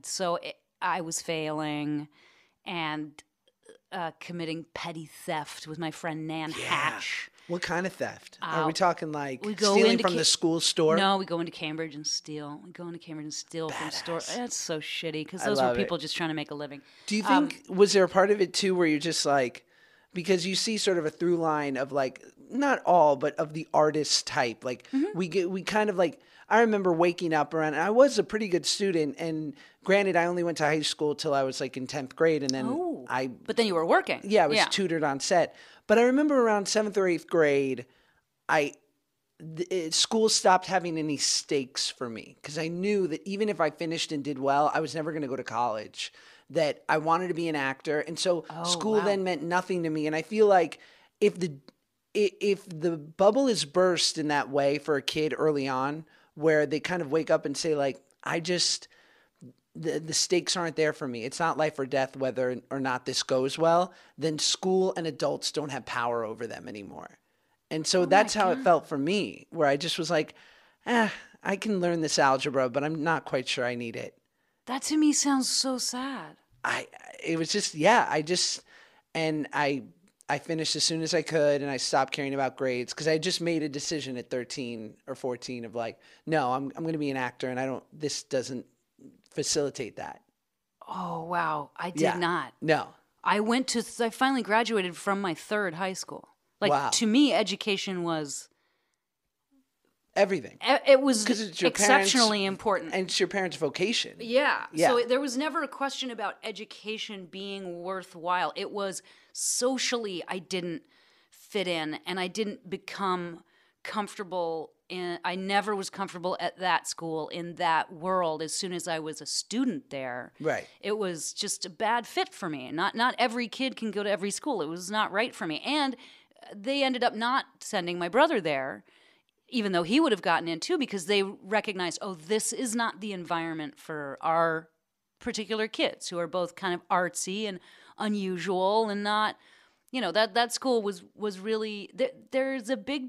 so I was failing and committing petty theft with my friend Nan Hatch. What kind of theft? Are we talking like we stealing from the school store? No, we go into Cambridge and steal. From stores. That's so shitty because those were people just trying to make a living. Do you think, was there a part of it too where you're just like, because you see sort of a through line of like, not all, but of the artist type. Like we kind of like, I remember waking up around, and I was a pretty good student. And granted, I only went to high school till I was like in 10th grade. And then but then you were working. Yeah, I was tutored on set. But I remember around 7th or 8th grade, school stopped having any stakes for me because I knew that even if I finished and did well, I was never going to go to college. That I wanted to be an actor, and so school then meant nothing to me. And I feel like if the bubble is burst in that way for a kid early on, where they kind of wake up and say like, the stakes aren't there for me. It's not life or death whether or not this goes well. Then school and adults don't have power over them anymore. And so that's how it felt for me, where I just was like, I can learn this algebra, but I'm not quite sure I need it. That to me sounds so sad. I finished as soon as I could, and I stopped caring about grades because I just made a decision at 13 or 14 of like, no, I'm going to be an actor, and this doesn't facilitate that. Oh, wow. I did not. No. I finally graduated from my 3rd high school. Like, to me, education was... everything. It was exceptionally important. And it's your parents' vocation. Yeah. So there was never a question about education being worthwhile. It was socially I didn't fit in, and I didn't become comfortable I never was comfortable at that school, in that world, as soon as I was a student there. Right. It was just a bad fit for me. Not every kid can go to every school. It was not right for me. And they ended up not sending my brother there, even though he would have gotten in too, because they recognized, this is not the environment for our particular kids, who are both kind of artsy and unusual and not, that school was really, there's a big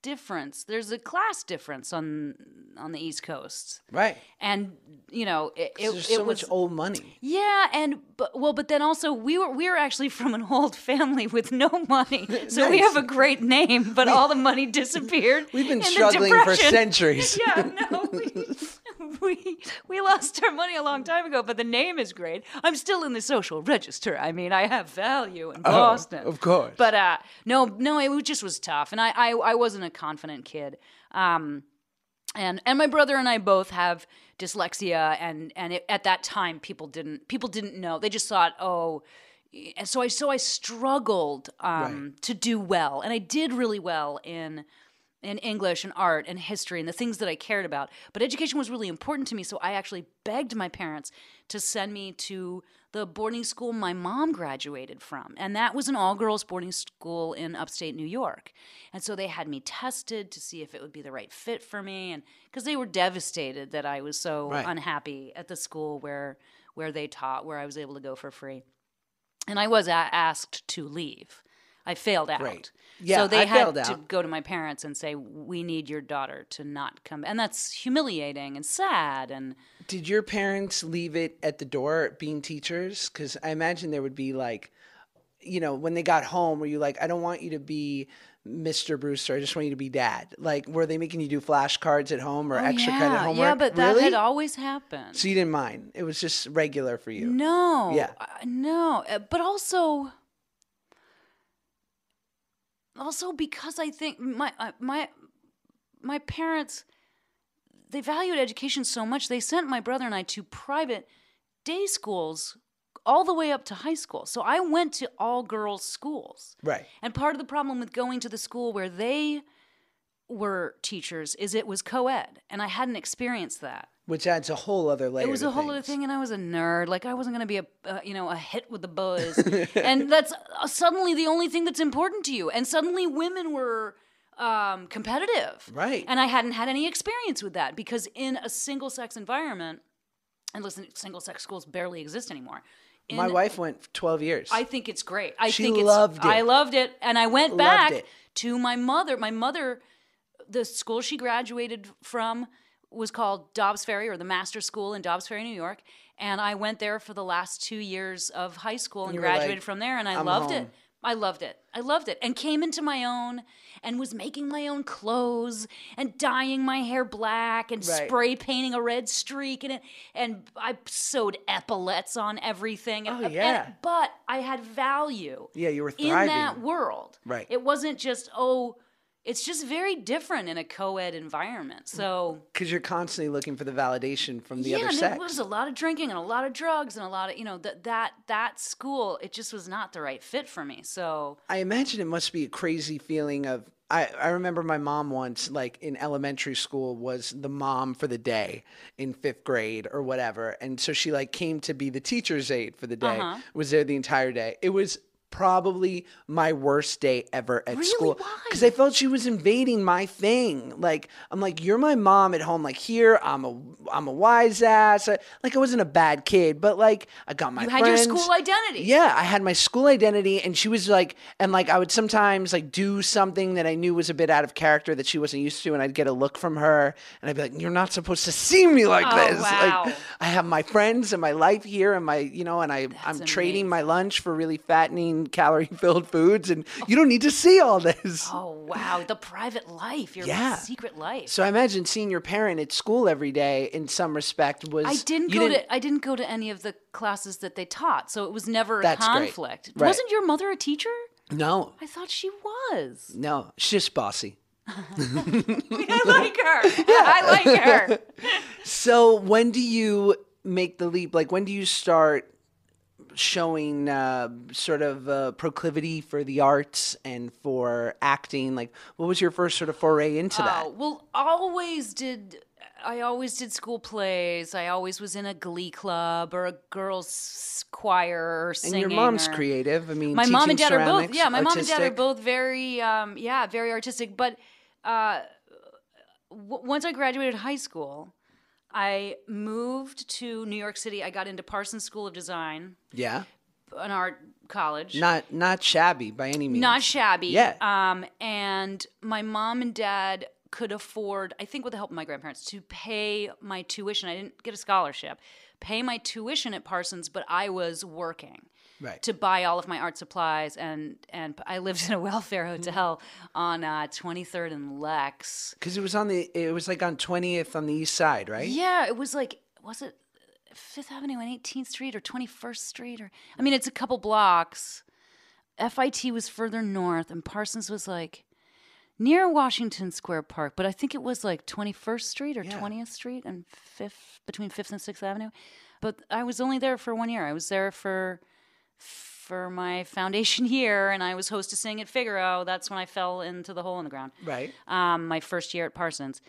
difference. There's a class difference on the East Coast. Right. And, there's so much old money. Yeah, but then also we were actually from an old family with no money. So Nice. We have a great name, but all the money disappeared. We've been in struggling the for Depression. centuries. Yeah, no, we lost our money a long time ago, but the name is great. I'm still in the social register. I mean, I have value in Boston. Of course. But no, it just was tough, and I wasn't a confident kid. And my brother and I both have dyslexia, and at that time people didn't know. They just thought, and so I struggled to do well, and I did really well in English and art and history and the things that I cared about. But education was really important to me, so I actually begged my parents to send me to the boarding school my mom graduated from. And that was an all-girls boarding school in upstate New York. And so they had me tested to see if it would be the right fit for me. And because they were devastated that I was so unhappy at the school where they taught, where I was able to go for free. And I was asked to leave. I failed out. Right. Yeah, so they had to out. go to my parents and say, we need your daughter to not come. And that's humiliating and sad. And did your parents leave it at the door being teachers? Because I imagine there would be like, you know, when they got home, were you like, I don't want you to be Mr. Brewster, I just want you to be Dad? Like, were they making you do flashcards at home or extra credit homework? Yeah, but that had always happened. So you didn't mind? It was just regular for you? No. Yeah. No. But also because I think my parents, they valued education so much, they sent my brother and I to private day schools all the way up to high school. So I went to all girls schools. Right. And part of the problem with going to the school where they were teachers is it was co-ed, and I hadn't experienced that. Which adds a whole other layer. It was a whole other thing, and I was a nerd. Like, I wasn't going to be a hit with the boys. And that's suddenly the only thing that's important to you. And suddenly women were competitive. Right. And I hadn't had any experience with that, because in a single-sex environment, and listen, single-sex schools barely exist anymore. My wife went for 12 years. I think it's great. She loved it. I loved it. And I went back to my mother. My mother, the school she graduated from was called Dobbs Ferry, or the Master School in Dobbs Ferry, New York. And I went there for the last 2 years of high school and graduated from there. And I loved it. I loved it. I loved it. And came into my own and was making my own clothes and dyeing my hair black and spray painting a red streak in it. And I sewed epaulets on everything. Oh, yeah. But I had value. Yeah, you were thriving. In that world. Right. It wasn't just, it's just very different in a co-ed environment. So, because you're constantly looking for the validation from the other and sex. It was a lot of drinking and a lot of drugs and a lot of, that school, it just was not the right fit for me. So I imagine it must be a crazy feeling of, I remember my mom once, like in elementary school, was the mom for the day in 5th grade or whatever. And so she like came to be the teacher's aide for the day, was there the entire day. It was probably my worst day ever at school. Why? Because I felt she was invading my thing. Like, I'm like, you're my mom at home. Like, here, I'm a wise ass. Like, I wasn't a bad kid, but like, I got my friends. You had your school identity. Yeah, I had my school identity, and she was like, and like, I would sometimes like do something that I knew was a bit out of character that she wasn't used to, and I'd get a look from her, and I'd be like, you're not supposed to see me like this. Wow. Like, I have my friends and my life here, and my, and I'm trading my lunch for really fattening, calorie-filled foods, and you don't need to see all this. Oh, wow. The private life, your secret life. So I imagine seeing your parent at school every day in some respect was... I didn't go to any of the classes that they taught, so it was never a conflict. Right. Wasn't your mother a teacher? No. I thought she was. No, she's just bossy. I like her. Yeah. I like her. So when do you make the leap? Like, when do you start showing sort of proclivity for the arts and for acting? Like, what was your first sort of foray into that? Well, I always did school plays. I always was in a glee club or a girls' choir or singing. And your mom's creative. I mean, my mom and dad are both. Yeah, my artistic. mom and dad are both very, very artistic. But once I graduated high school, I moved to New York City. I got into Parsons School of Design. Yeah. An art college. Not shabby by any means. Not shabby. Yeah. And my mom and dad could afford, I think with the help of my grandparents, to pay my tuition. I didn't get a scholarship. Pay my tuition at Parsons, but I was working. Right. To buy all of my art supplies, and I lived in a welfare hotel on 23rd and Lex. Because it was on 20th on the east side, right? Yeah, it was like, was it 5th Avenue and 18th Street or 21st Street? I mean, it's a couple blocks. FIT was further north, and Parsons was like near Washington Square Park, but I think it was like 21st Street or 20th Street and between 5th and 6th Avenue. But I was only there for 1 year. I was there for my foundation year, and I was hostessing at Figaro. That's when I fell into the hole in the ground. Right. My first year at Parsons.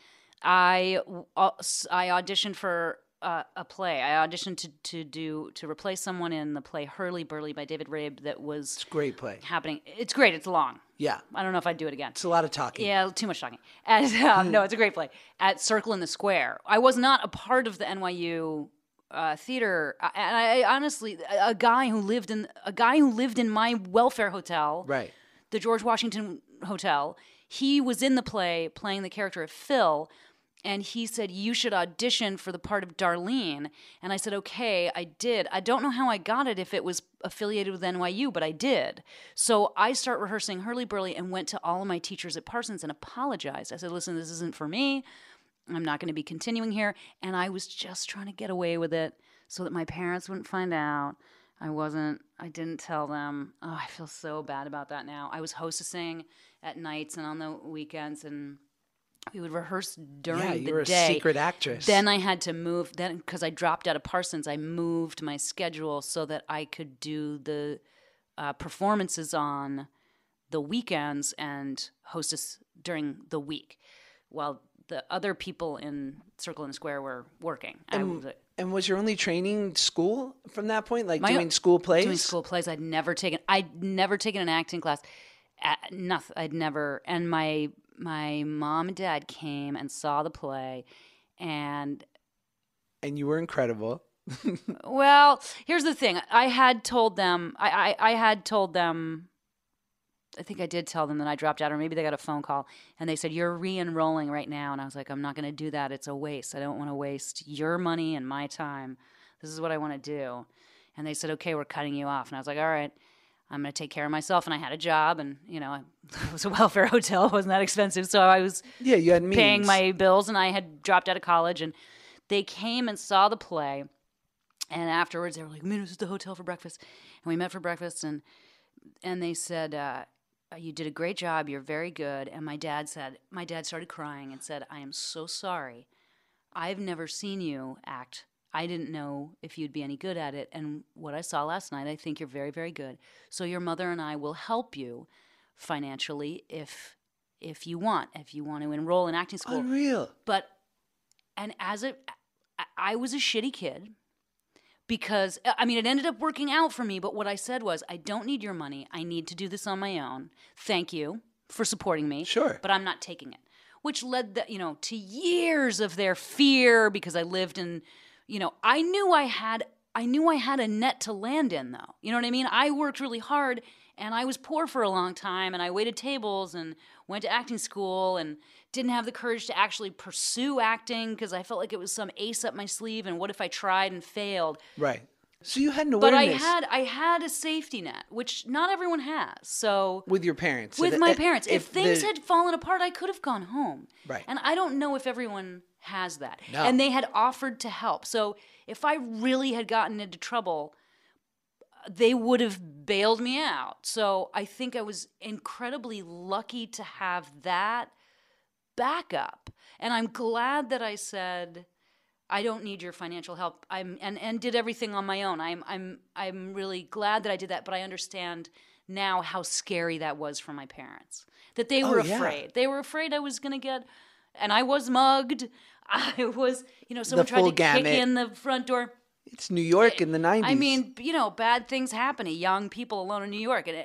I auditioned for a play. I auditioned to replace someone in the play Hurly Burly by David Rabe that was It's a great play. happening. It's great. It's long. Yeah. I don't know if I'd do it again. It's a lot of talking. Yeah, too much talking. No, it's a great play. At Circle in the Square. I was not a part of the NYU theater, and I honestly, a guy who lived in my welfare hotel, Right. the George Washington Hotel. He was in the play playing the character of Phil, and he said, you should audition for the part of Darlene. And I said, okay, I did. I don't know how I got it, if it was affiliated with NYU, but I did. So I start rehearsing Hurly Burly and went to all of my teachers at Parsons and apologized. I said, listen, this isn't for me. I'm not going to be continuing here. And I was just trying to get away with it so that my parents wouldn't find out. I didn't tell them. Oh, I feel so bad about that now. I was hostessing at nights and on the weekends, and we would rehearse during the day. You were a secret actress. Then I had to move, because I dropped out of Parsons, I moved my schedule so that I could do the performances on the weekends and hostess during the week, while the other people in Circle in the Square were working. And was your only training school from that point? Like doing school plays? Doing school plays. I'd never taken an acting class. Nothing. I'd never. And my mom and dad came and saw the play, and you were incredible. Well, here's the thing. I had told them. I had told them. I think I did tell them that I dropped out, or maybe they got a phone call, and they said, you're re-enrolling right now. And I was like, I'm not going to do that. It's a waste. I don't want to waste your money and my time. This is what I want to do. And they said, okay, we're cutting you off. And I was like, all right, I'm going to take care of myself. And I had a job, and, it was a welfare hotel. It wasn't that expensive. So I was you had means. Paying my bills, and I had dropped out of college. And they came and saw the play. And afterwards, they were like, meet us at the hotel for breakfast. And we met for breakfast, and they said, you did a great job. You're very good. And my dad started crying and said, I am so sorry. I've never seen you act. I didn't know if you'd be any good at it. And what I saw last night, I think you're very, very good. So your mother and I will help you financially if you want to enroll in acting school. Unreal. And I was a shitty kid. Because, it ended up working out for me, but what I said was, I don't need your money. I need to do this on my own. Thank you for supporting me. Sure. But I'm not taking it. Which led, to years of their fear, because I lived in, I knew I had a net to land in, though. You know what I mean? I worked really hard, and I was poor for a long time, and I waited tables and went to acting school and didn't have the courage to actually pursue acting because I felt like it was some ace up my sleeve, and what if I tried and failed? Right. So you had an awareness. But I had a safety net, which not everyone has. So with your parents. With my parents. If things had fallen apart, I could have gone home. Right. And I don't know if everyone has that. No. And they had offered to help. So if I really had gotten into trouble, they would have bailed me out. So I think I was incredibly lucky to have that backup. And I'm glad that I said, I don't need your financial help. And did everything on my own. I'm really glad that I did that, but I understand now how scary that was for my parents. That they were afraid. Yeah. They were afraid I was going to get, and I was mugged. I was, someone tried to kick in the front door. It's New York in the 90s. I mean, bad things happen to young people alone in New York. And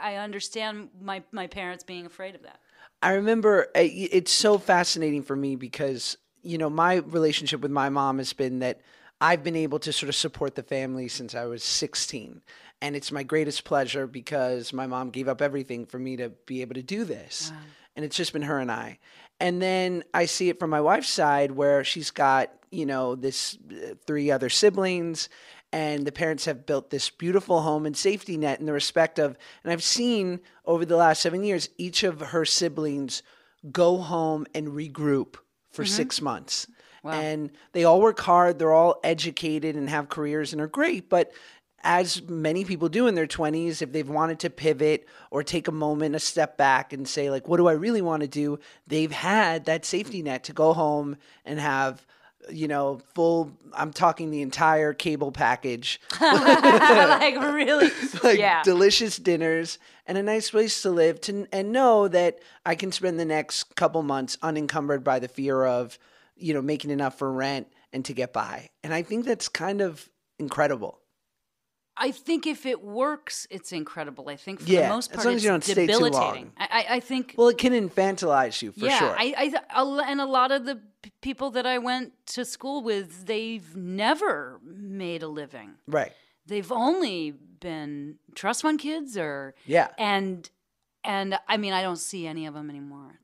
I understand my parents being afraid of that. I remember it's so fascinating for me because, my relationship with my mom has been that I've been able to sort of support the family since I was 16. And it's my greatest pleasure because my mom gave up everything for me to be able to do this. Wow. And it's just been her and I. And then I see it from my wife's side where she's got, this 3 other siblings, and the parents have built this beautiful home and safety net in the respect of, and I've seen over the last 7 years, each of her siblings go home and regroup for 6 months. Wow. And they all work hard. They're all educated and have careers and are great. But as many people do in their 20s, if they've wanted to pivot or take a moment, a step back and say, like, what do I really want to do? They've had that safety net to go home and have, full, I'm talking the entire cable package. Like really? Like delicious dinners and a nice place to live and know that I can spend the next couple months unencumbered by the fear of, making enough for rent and to get by. And I think that's kind of incredible. I think if it works, it's incredible. I think for Yeah, the most part, as long as it's you don't stay too debilitating. long. I think. Well, it can infantilize you for sure. And a lot of the people that I went to school with, they've never made a living. Right. They've only been trust fund kids, or Yeah. And I mean, I don't see any of them anymore.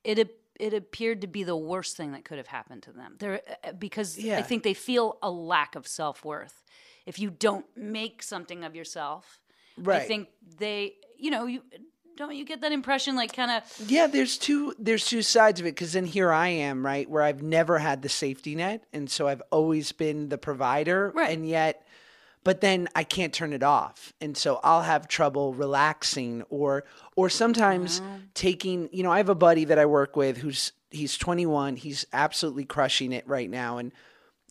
It appeared to be the worst thing that could have happened to them. Because I think they feel a lack of self-worth. If you don't make something of yourself, right. I think they, you get that impression, like, kind of. Yeah, there's two sides of it, because then here I am, right, where I've never had the safety net, and so I've always been the provider, right. And yet, but then I can't turn it off, and so I'll have trouble relaxing, or sometimes taking. I have a buddy that I work with he's 21, he's absolutely crushing it right now, and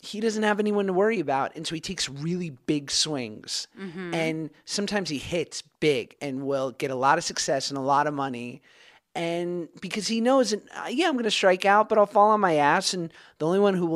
he doesn't have anyone to worry about, and so he takes really big swings, and sometimes he hits big and will get a lot of success and a lot of money, and because he knows that I'm going to strike out, but I'll fall on my ass, and the only one who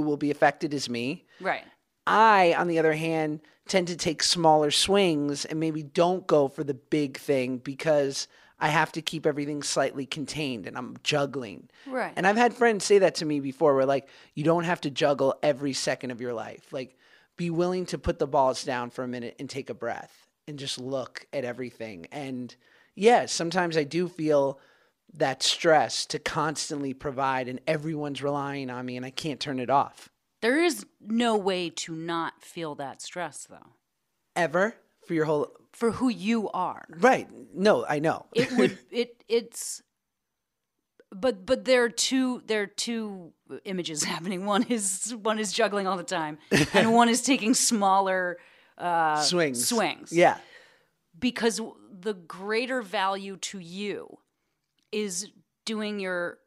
will be affected is me. Right. I, on the other hand, tend to take smaller swings and maybe don't go for the big thing because I have to keep everything slightly contained and I'm juggling. Right. And I've had friends say that to me before, where like, you don't have to juggle every second of your life. Like, be willing to put the balls down for a minute and take a breath and just look at everything. And yeah, sometimes I do feel that stress to constantly provide, and everyone's relying on me and I can't turn it off. There is no way to not feel that stress, though. Ever? For your whole... For who you are. Right. No, I know. But there are two images happening. One is juggling all the time, and one is taking smaller swings. Yeah. Because the greater value to you is doing your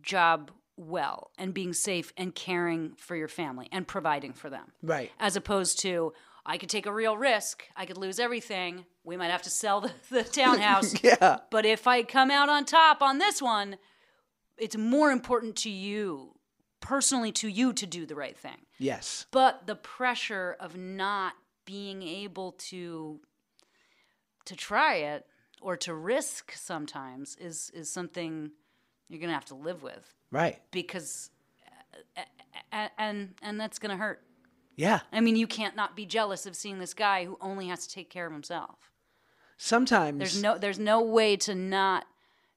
job well and being safe and caring for your family and providing for them. Right. As opposed to, I could take a real risk. I could lose everything. We might have to sell the townhouse. Yeah. But if I come out on top on this one, it's more important to you, personally to you, to do the right thing. Yes. But the pressure of not being able to try it or to risk sometimes is something you're going to have to live with. Right. Because, and that's going to hurt. Yeah. I mean, you can't not be jealous of seeing this guy who only has to take care of himself. Sometimes. There's no way to not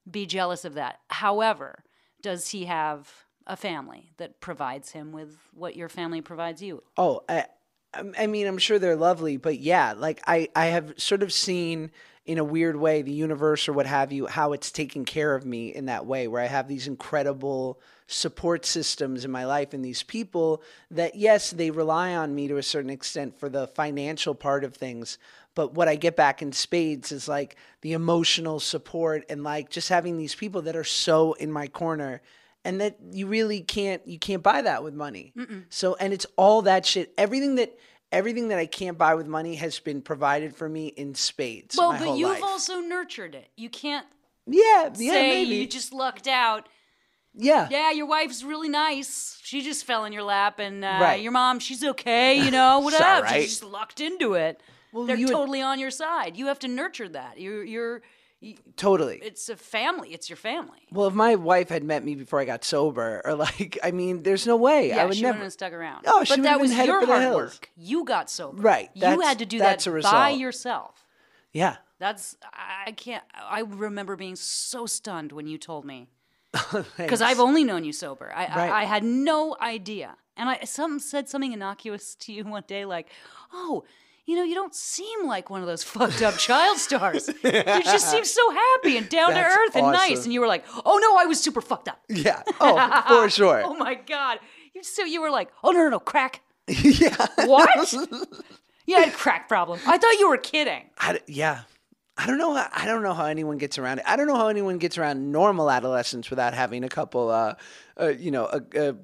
be jealous of that. However, does he have a family that provides him with what your family provides you? Oh, I mean, I'm sure they're lovely, but yeah, like I have sort of seen in a weird way the universe or what have you, how it's taken care of me in that way, where I have these incredible support systems in my life and these people that, yes, they rely on me to a certain extent for the financial part of things. But what I get back in spades is like the emotional support and like just having these people that are so in my corner, and that you really can't buy that with money. Mm-mm. So, and it's all that shit. Everything that I can't buy with money has been provided for me in spades. Well, my but whole you've life. Also nurtured it. You can't say maybe. You just lucked out. Yeah, your wife's really nice. She just fell in your lap, and right. Your mom, she's okay, whatever. Right. She just lucked into it. Well, they're totally on your side. You have to nurture that. You're totally. It's a family. It's your family. Well, if my wife had met me before I got sober, or like, I mean, there's no way. Yeah, I would she never wouldn't have stuck around. Oh, she but that was headed your for the hard hills. work. You got sober. Right. You had to do that by yourself. Yeah. I remember being so stunned when you told me. Because Because I've only known you sober. Right. I had no idea. And said something innocuous to you one day, like, oh, you don't seem like one of those fucked up child stars. You just seem so happy and down to earth and nice. And you were like, oh no, I was super fucked up. Yeah. Oh, for sure. Oh my God. You were like, oh no, crack. Yeah. What? You had a crack problem. I thought you were kidding. Yeah. I don't know. I don't know how anyone gets around it. I don't know how anyone gets around normal adolescence without having a couple, a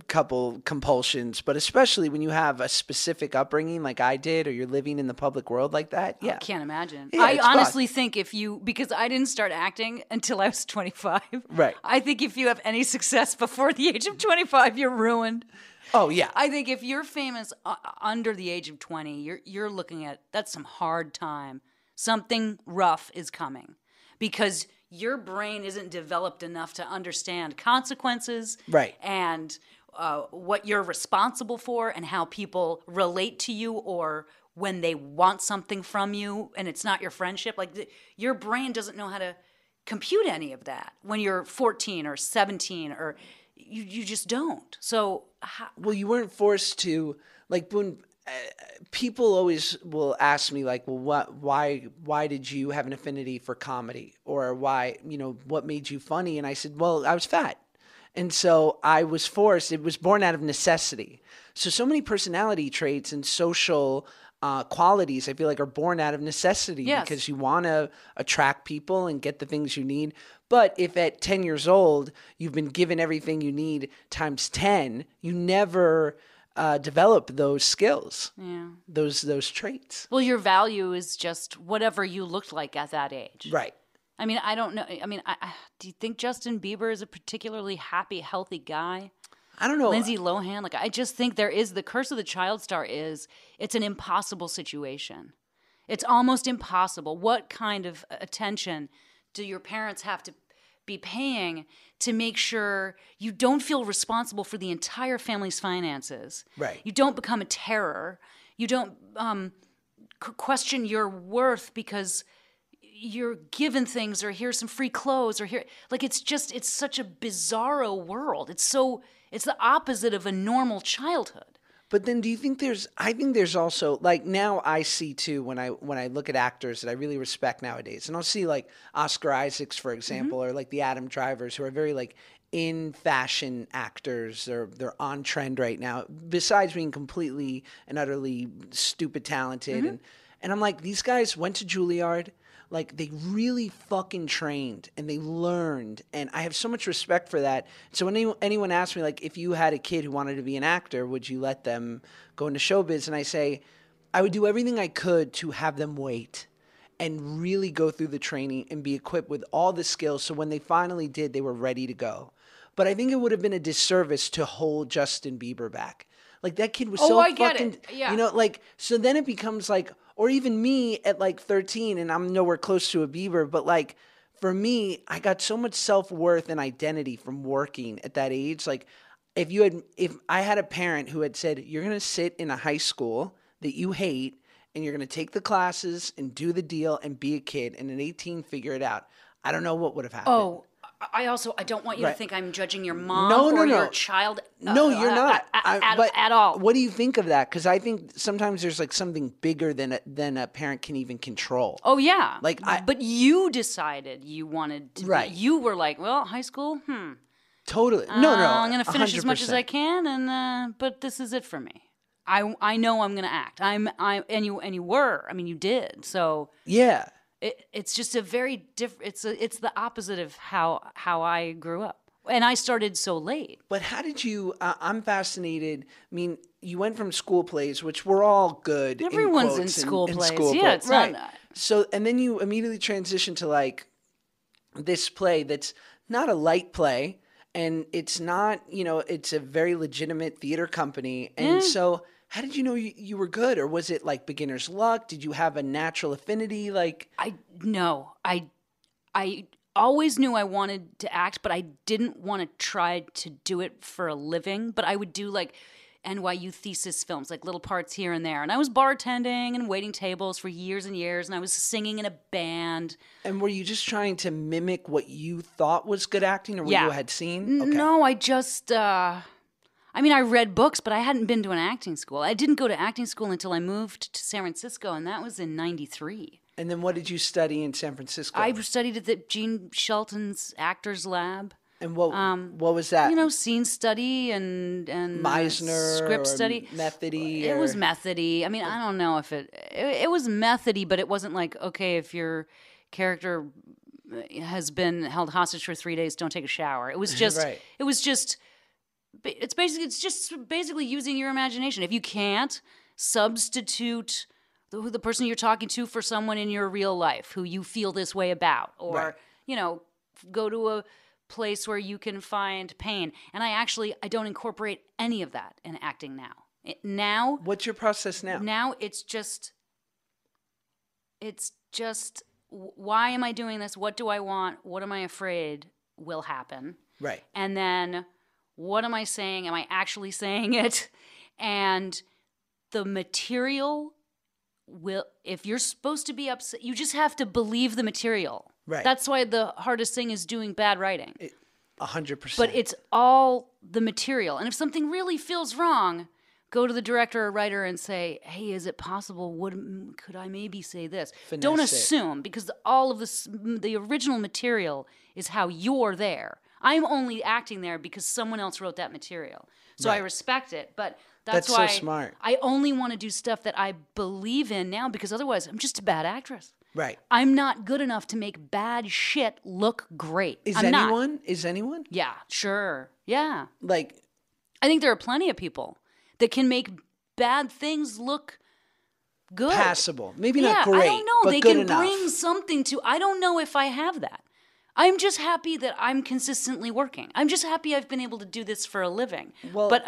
couple compulsions. But especially when you have a specific upbringing like I did, or you're living in the public world like that. Yeah, I can't imagine. Yeah, I it's honestly think because I didn't start acting until I was 25. Right. I think if you have any success before the age of 25, you're ruined. Oh yeah. I think if you're famous under the age of 20, you're looking at that's some hard time. Something rough is coming because your brain isn't developed enough to understand consequences, right, and what you're responsible for and how people relate to you, or when they want something from you and it's not your friendship. Like your brain doesn't know how to compute any of that when you're 14 or 17, or you just don't. So well, you weren't forced to, like, when people always will ask me, like, well, why did you have an affinity for comedy, or why, what made you funny? And I said, well, I was fat. And so I was forced. It was born out of necessity. So many personality traits and social qualities, I feel like, are born out of necessity. Yes. Because you want to attract people and get the things you need. But if at 10 years old, you've been given everything you need times 10, you never develop those skills, those traits. Well, your value is just whatever you looked like at that age. Right. I mean, I don't know. I mean, do you think Justin Bieber is a particularly happy, healthy guy? I don't know. Lindsay Lohan? Like, I just think the curse of the child star is it's an impossible situation. It's almost impossible. What kind of attention do your parents have to be paying to make sure you don't feel responsible for the entire family's finances? Right. You don't become a terror. You don't question your worth because you're given things, or here's some free clothes, or here, like, it's such a bizarro world. It's the opposite of a normal childhood. But then do you think I think there's also, like, now I see too, when I look at actors that I really respect nowadays, and I'll see like Oscar Isaacs, for example, or like the Adam Drivers, who are very like in fashion actors. They're on trend right now, besides being completely and utterly stupid talented. And I'm like, these guys went to Juilliard. Like, they really fucking trained and they learned. And I have so much respect for that. So when anyone asks me, like, if you had a kid who wanted to be an actor, would you let them go into showbiz? And I say, I would do everything I could to have them wait and really go through the training and be equipped with all the skills. So when they finally did, they were ready to go. But I think it would have been a disservice to hold Justin Bieber back. Like, that kid was I get it. Yeah. like, so then it becomes like, or even me at like 13, and I'm nowhere close to a Bieber, but like, for me, I got so much self-worth and identity from working at that age. Like, if I had a parent who had said, you're going to sit in a high school that you hate, and you're going to take the classes and do the deal and be a kid, and at 18, figure it out, I don't know what would have happened. Oh, I don't want you to think I'm judging your mom or your child. No, you're not. At all. What do you think of that? Because I think sometimes there's like something bigger than a parent can even control. Oh yeah. Like, but you decided you wanted to. Right. You were like, well, high school. Totally. No. I'm going to finish 100%. as much as I can, and but this is it for me. I know I'm going to act. And you were. I mean, you did. So yeah. It's just a very different. It's the opposite of how I grew up, and I started so late. But how did you? I'm fascinated. I mean, you went from school plays, which were all good. Everyone's in school plays. Yeah, it's right. not. So, and then you immediately transitioned to like this play that's not a light play, and it's not. It's a very legitimate theater company, and so. How did you know you were good, or was it like beginner's luck? Did you have a natural affinity? Like, I always knew I wanted to act, but I didn't want to try to do it for a living. But I would do like NYU thesis films, like little parts here and there. And I was bartending and waiting tables for years and years, and I was singing in a band. And were you just trying to mimic what you thought was good acting, or what you had seen? Okay. No, I just. I read books, but I hadn't been to an acting school. I didn't go to acting school until I moved to San Francisco, and that was in '93. And then what did you study in San Francisco? I studied at the Gene Shelton's Actors Lab. And what was that? Scene study and Meisner, script study. Methody. It was methody. I mean, I don't know if it was methody, but it wasn't like, okay, if you're character has been held hostage for 3 days. Don't take a shower. It was just, Right. it was just, it's just basically using your imagination. If you can't substitute the person you're talking to for someone in your real life who you feel this way about, or, Right. you know, go to a place where you can find pain. And I don't incorporate any of that in acting now. Now, What's your process now? now it's just, why am I doing this? What do I want? What am I afraid will happen? Right. And then what am I saying? Am I actually saying it? And the material will, if you're supposed to be upset, you just have to believe the material. Right. That's why the hardest thing is doing bad writing. 100%. But it's all the material. And if something really feels wrong, go to the director or writer and say, hey, is it possible? Could I maybe say this? Finesse Don't it. assume, because all of the original material is how you're there. I'm only acting there because someone else wrote that material. So I Right. respect it. But that's so why smart. I only want to do stuff that I believe in now, because otherwise I'm just a bad actress. Right. I'm not good enough to make bad shit look great. Is I'm not. anyone? Is anyone? Yeah, sure. Yeah. Like, I think there are plenty of people that can make bad things look good. passable. Maybe not Yeah, great, I don't know. but They good can enough. bring something to. I don't know if I have that. I'm just happy that I'm consistently working. I'm just happy I've been able to do this for a living. Well- but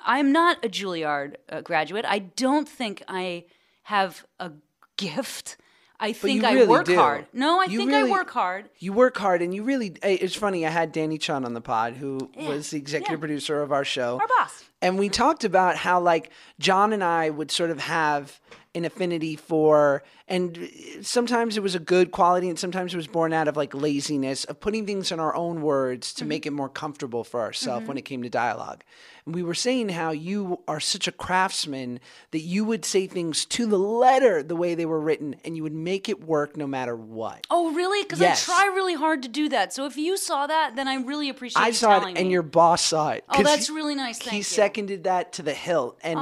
I'm not a Juilliard graduate. I don't think I have a gift. I think you I really work do. hard. No, I You think really- I work hard. You work hard, and you really. It's funny. I had Danny Chun on the pod, who was the executive producer of our show. Our boss. And we talked about how, like, John and I would sort of have an affinity for, and sometimes it was a good quality, and sometimes it was born out of, like, laziness, of putting things in our own words to make it more comfortable for ourselves when it came to dialogue. And we were saying how you are such a craftsman that you would say things to the letter the way they were written, and you would make it work no matter what. Oh, really? Because Yes. I try really hard to do that. So if you saw that, then I really appreciate I you saw telling it, and me. your boss saw it. Oh, 'Cause that's really nice. Thank he you. seconded that to the hilt, and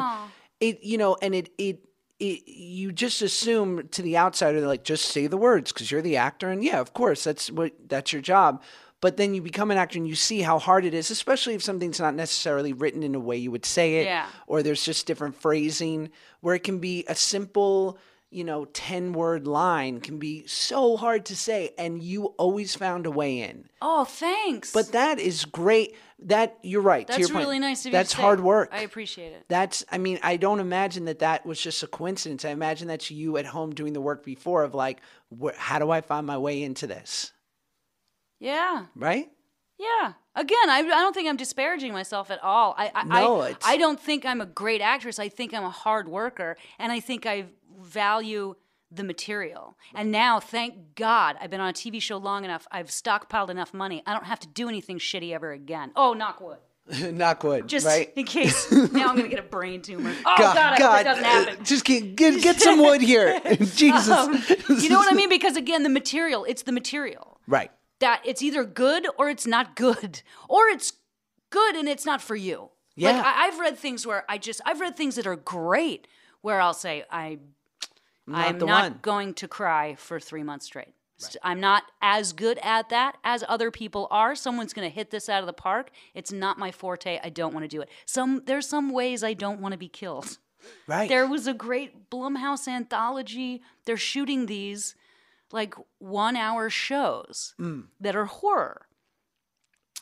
it, you know, and it you just assume to the outsider, like, just say the words because you're the actor, and yeah, of course, that's your job. But then you become an actor and you see how hard it is, especially if something's not necessarily written in a way you would say it, Yeah. or there's just different phrasing, where it can be a simple, 10-word line can be so hard to say, and you always found a way in. Oh, thanks. But that is great. That, you're right. that's to your point. really nice of you That's to say. hard work. I appreciate it. I don't imagine that was just a coincidence. I imagine that's you at home doing the work before of, like, how do I find my way into this? Yeah. Right? Yeah. Again, I don't think I'm disparaging myself at all. I don't think I'm a great actress. I think I'm a hard worker, and I think I value the material. And now, thank God, I've been on a TV show long enough. I've stockpiled enough money. I don't have to do anything shitty ever again. Oh, knock wood. Knock wood, Just right? in case. Now I'm going to get a brain tumor. Oh, God, I hope that doesn't happen. Just get some wood here. Jesus. You know what I mean? Because, again, it's the material. Right. That it's either good or it's not good, or it's good and it's not for you. Yeah. Like I've read things where I've read things that are great where I'll say I'm not going to cry for 3 months straight. Right. I'm not as good at that as other people are. Someone's going to hit this out of the park. It's not my forte. I don't want to do it. There's some ways I don't want to be killed. Right. There was a great Blumhouse anthology. They're shooting these like 1-hour shows that are horror.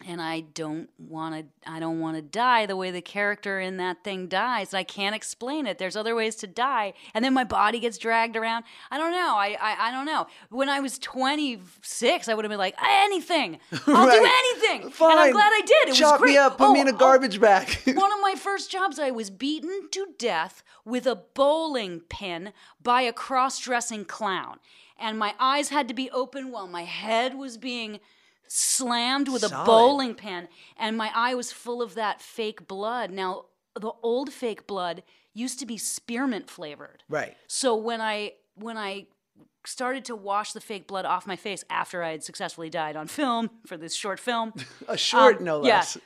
And I don't want to die the way the character in that thing dies. I can't explain it. There's other ways to die. And then my body gets dragged around. I don't know. I don't know. When I was 26, I would have been like, anything. I'll do anything. Fine. And I'm glad I did. It Chop was great. me up. Put me in a garbage bag. One of my first jobs, I was beaten to death with a bowling pin by a cross-dressing clown. And my eyes had to be open while my head was being slammed with a bowling pin, and my eye was full of that fake blood. Now, the old fake blood used to be spearmint flavored. Right. So when I started to wash the fake blood off my face after I had successfully died on film for this short film, A short, no less. Yeah,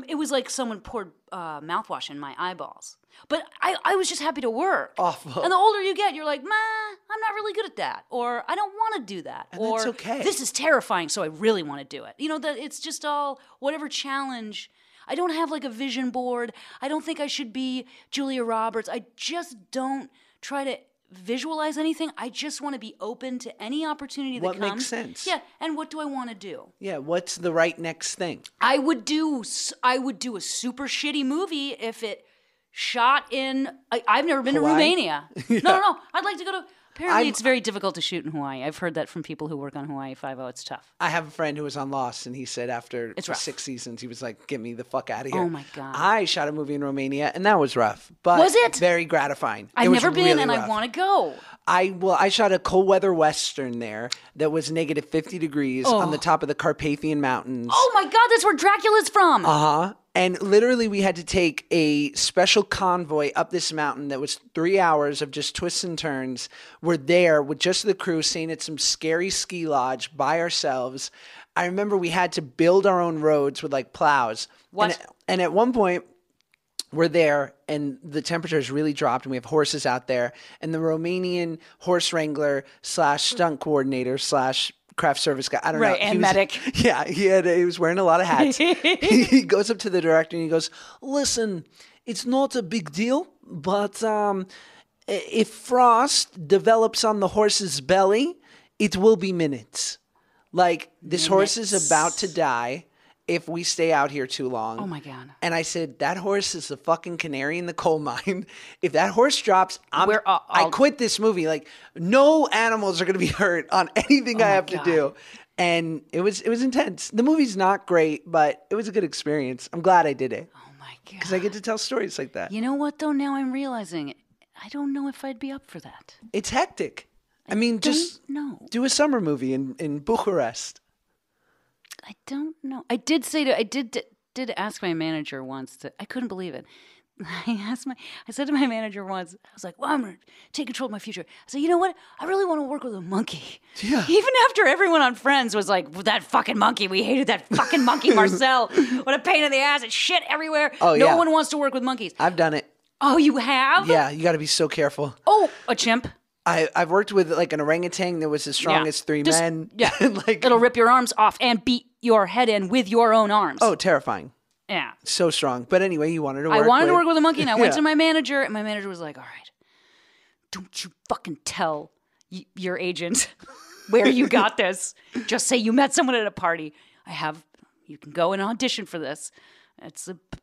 it was like someone poured mouthwash in my eyeballs. But I was just happy to work. Awful. And the older you get, you're like, I'm not really good at that. Or I don't want to do that. And or that's okay. This is terrifying, so I really want to do it. It's just all whatever challenge. I don't have like a vision board. I don't think I should be Julia Roberts. I just don't try to visualize anything. I just want to be open to any opportunity that comes. What makes sense? Yeah, and what do I want to do? Yeah, what's the right next thing? I would do a super shitty movie if it shot in. I've never been Hawaii? to Romania. Yeah. No. I'd like to go to. Apparently, it's very difficult to shoot in Hawaii. I've heard that from people who work on Hawaii Five-0. It's tough. I have a friend who was on Lost, and he said after It's rough. 6 seasons, he was like, "Get me the fuck out of here." Oh, my God. I shot a movie in Romania, and that was rough. But Was it? very gratifying. I've It was never been, really and rough. I want to go. I shot a cold weather western there that was negative 50 degrees on the top of the Carpathian Mountains. Oh my God, that's where Dracula's from. And literally, we had to take a special convoy up this mountain that was 3 hours of just twists and turns. We're there with just the crew, staying at some scary ski lodge by ourselves. I remember we had to build our own roads with like plows. What? And at one point, we're there, and the temperature has really dropped, and we have horses out there. And the Romanian horse wrangler / stunt coordinator / craft service guy, I don't know. Right, and medic. Yeah, he was wearing a lot of hats. He goes up to the director and he goes, "Listen, it's not a big deal, but if frost develops on the horse's belly, it will be minutes. Like, this horse is about to die if we stay out here too long." Oh my God. And I said, that horse is the fucking canary in the coal mine. If that horse drops, I quit this movie. Like, no animals are going to be hurt on anything I have to do. And it was intense. The movie's not great, but it was a good experience. I'm glad I did it. Oh my God. Because I get to tell stories like that. You know what, though? Now I'm realizing I don't know if I'd be up for that. It's hectic. I mean, just do a summer movie in Bucharest. I don't know. I did ask my manager once I couldn't believe it. I said to my manager once, I was like, well, I'm going to take control of my future. I said, you know what? I really want to work with a monkey. Yeah. Even after everyone on Friends was like, that fucking monkey. We hated that fucking monkey, Marcel. What a pain in the ass. It's shit everywhere. Oh, yeah. No one wants to work with monkeys. I've done it. Oh, you have? Yeah, you got to be so careful. Oh, a chimp. I've worked with like an orangutan that was as strong as three men. Yeah. Like, it'll rip your arms off and beat your head in with your own arms. Oh, terrifying. Yeah. So strong. But anyway, you wanted to work I wanted to work with a monkey, and I went Yeah. to my manager, and my manager was like, all right, don't you fucking tell your agent where you got this. Just say you met someone at a party. You can go and audition for this.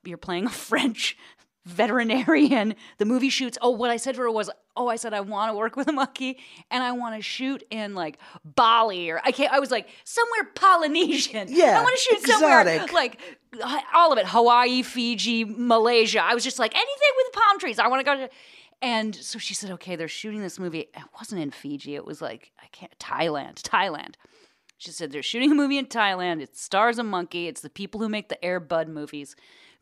You're playing a French veterinarian. The movie shoots. Oh, what I said to her was, I said I want to work with a monkey and I want to shoot in like Bali I was like somewhere Polynesian. Yeah, I want to shoot exotic. somewhere like all of it, Hawaii, Fiji, Malaysia. I was just like anything with palm trees. I want to go to. And so she said, okay, they're shooting this movie. It wasn't in Fiji. It was like Thailand. She said they're shooting a movie in Thailand. It stars a monkey. It's the people who make the Air Bud movies.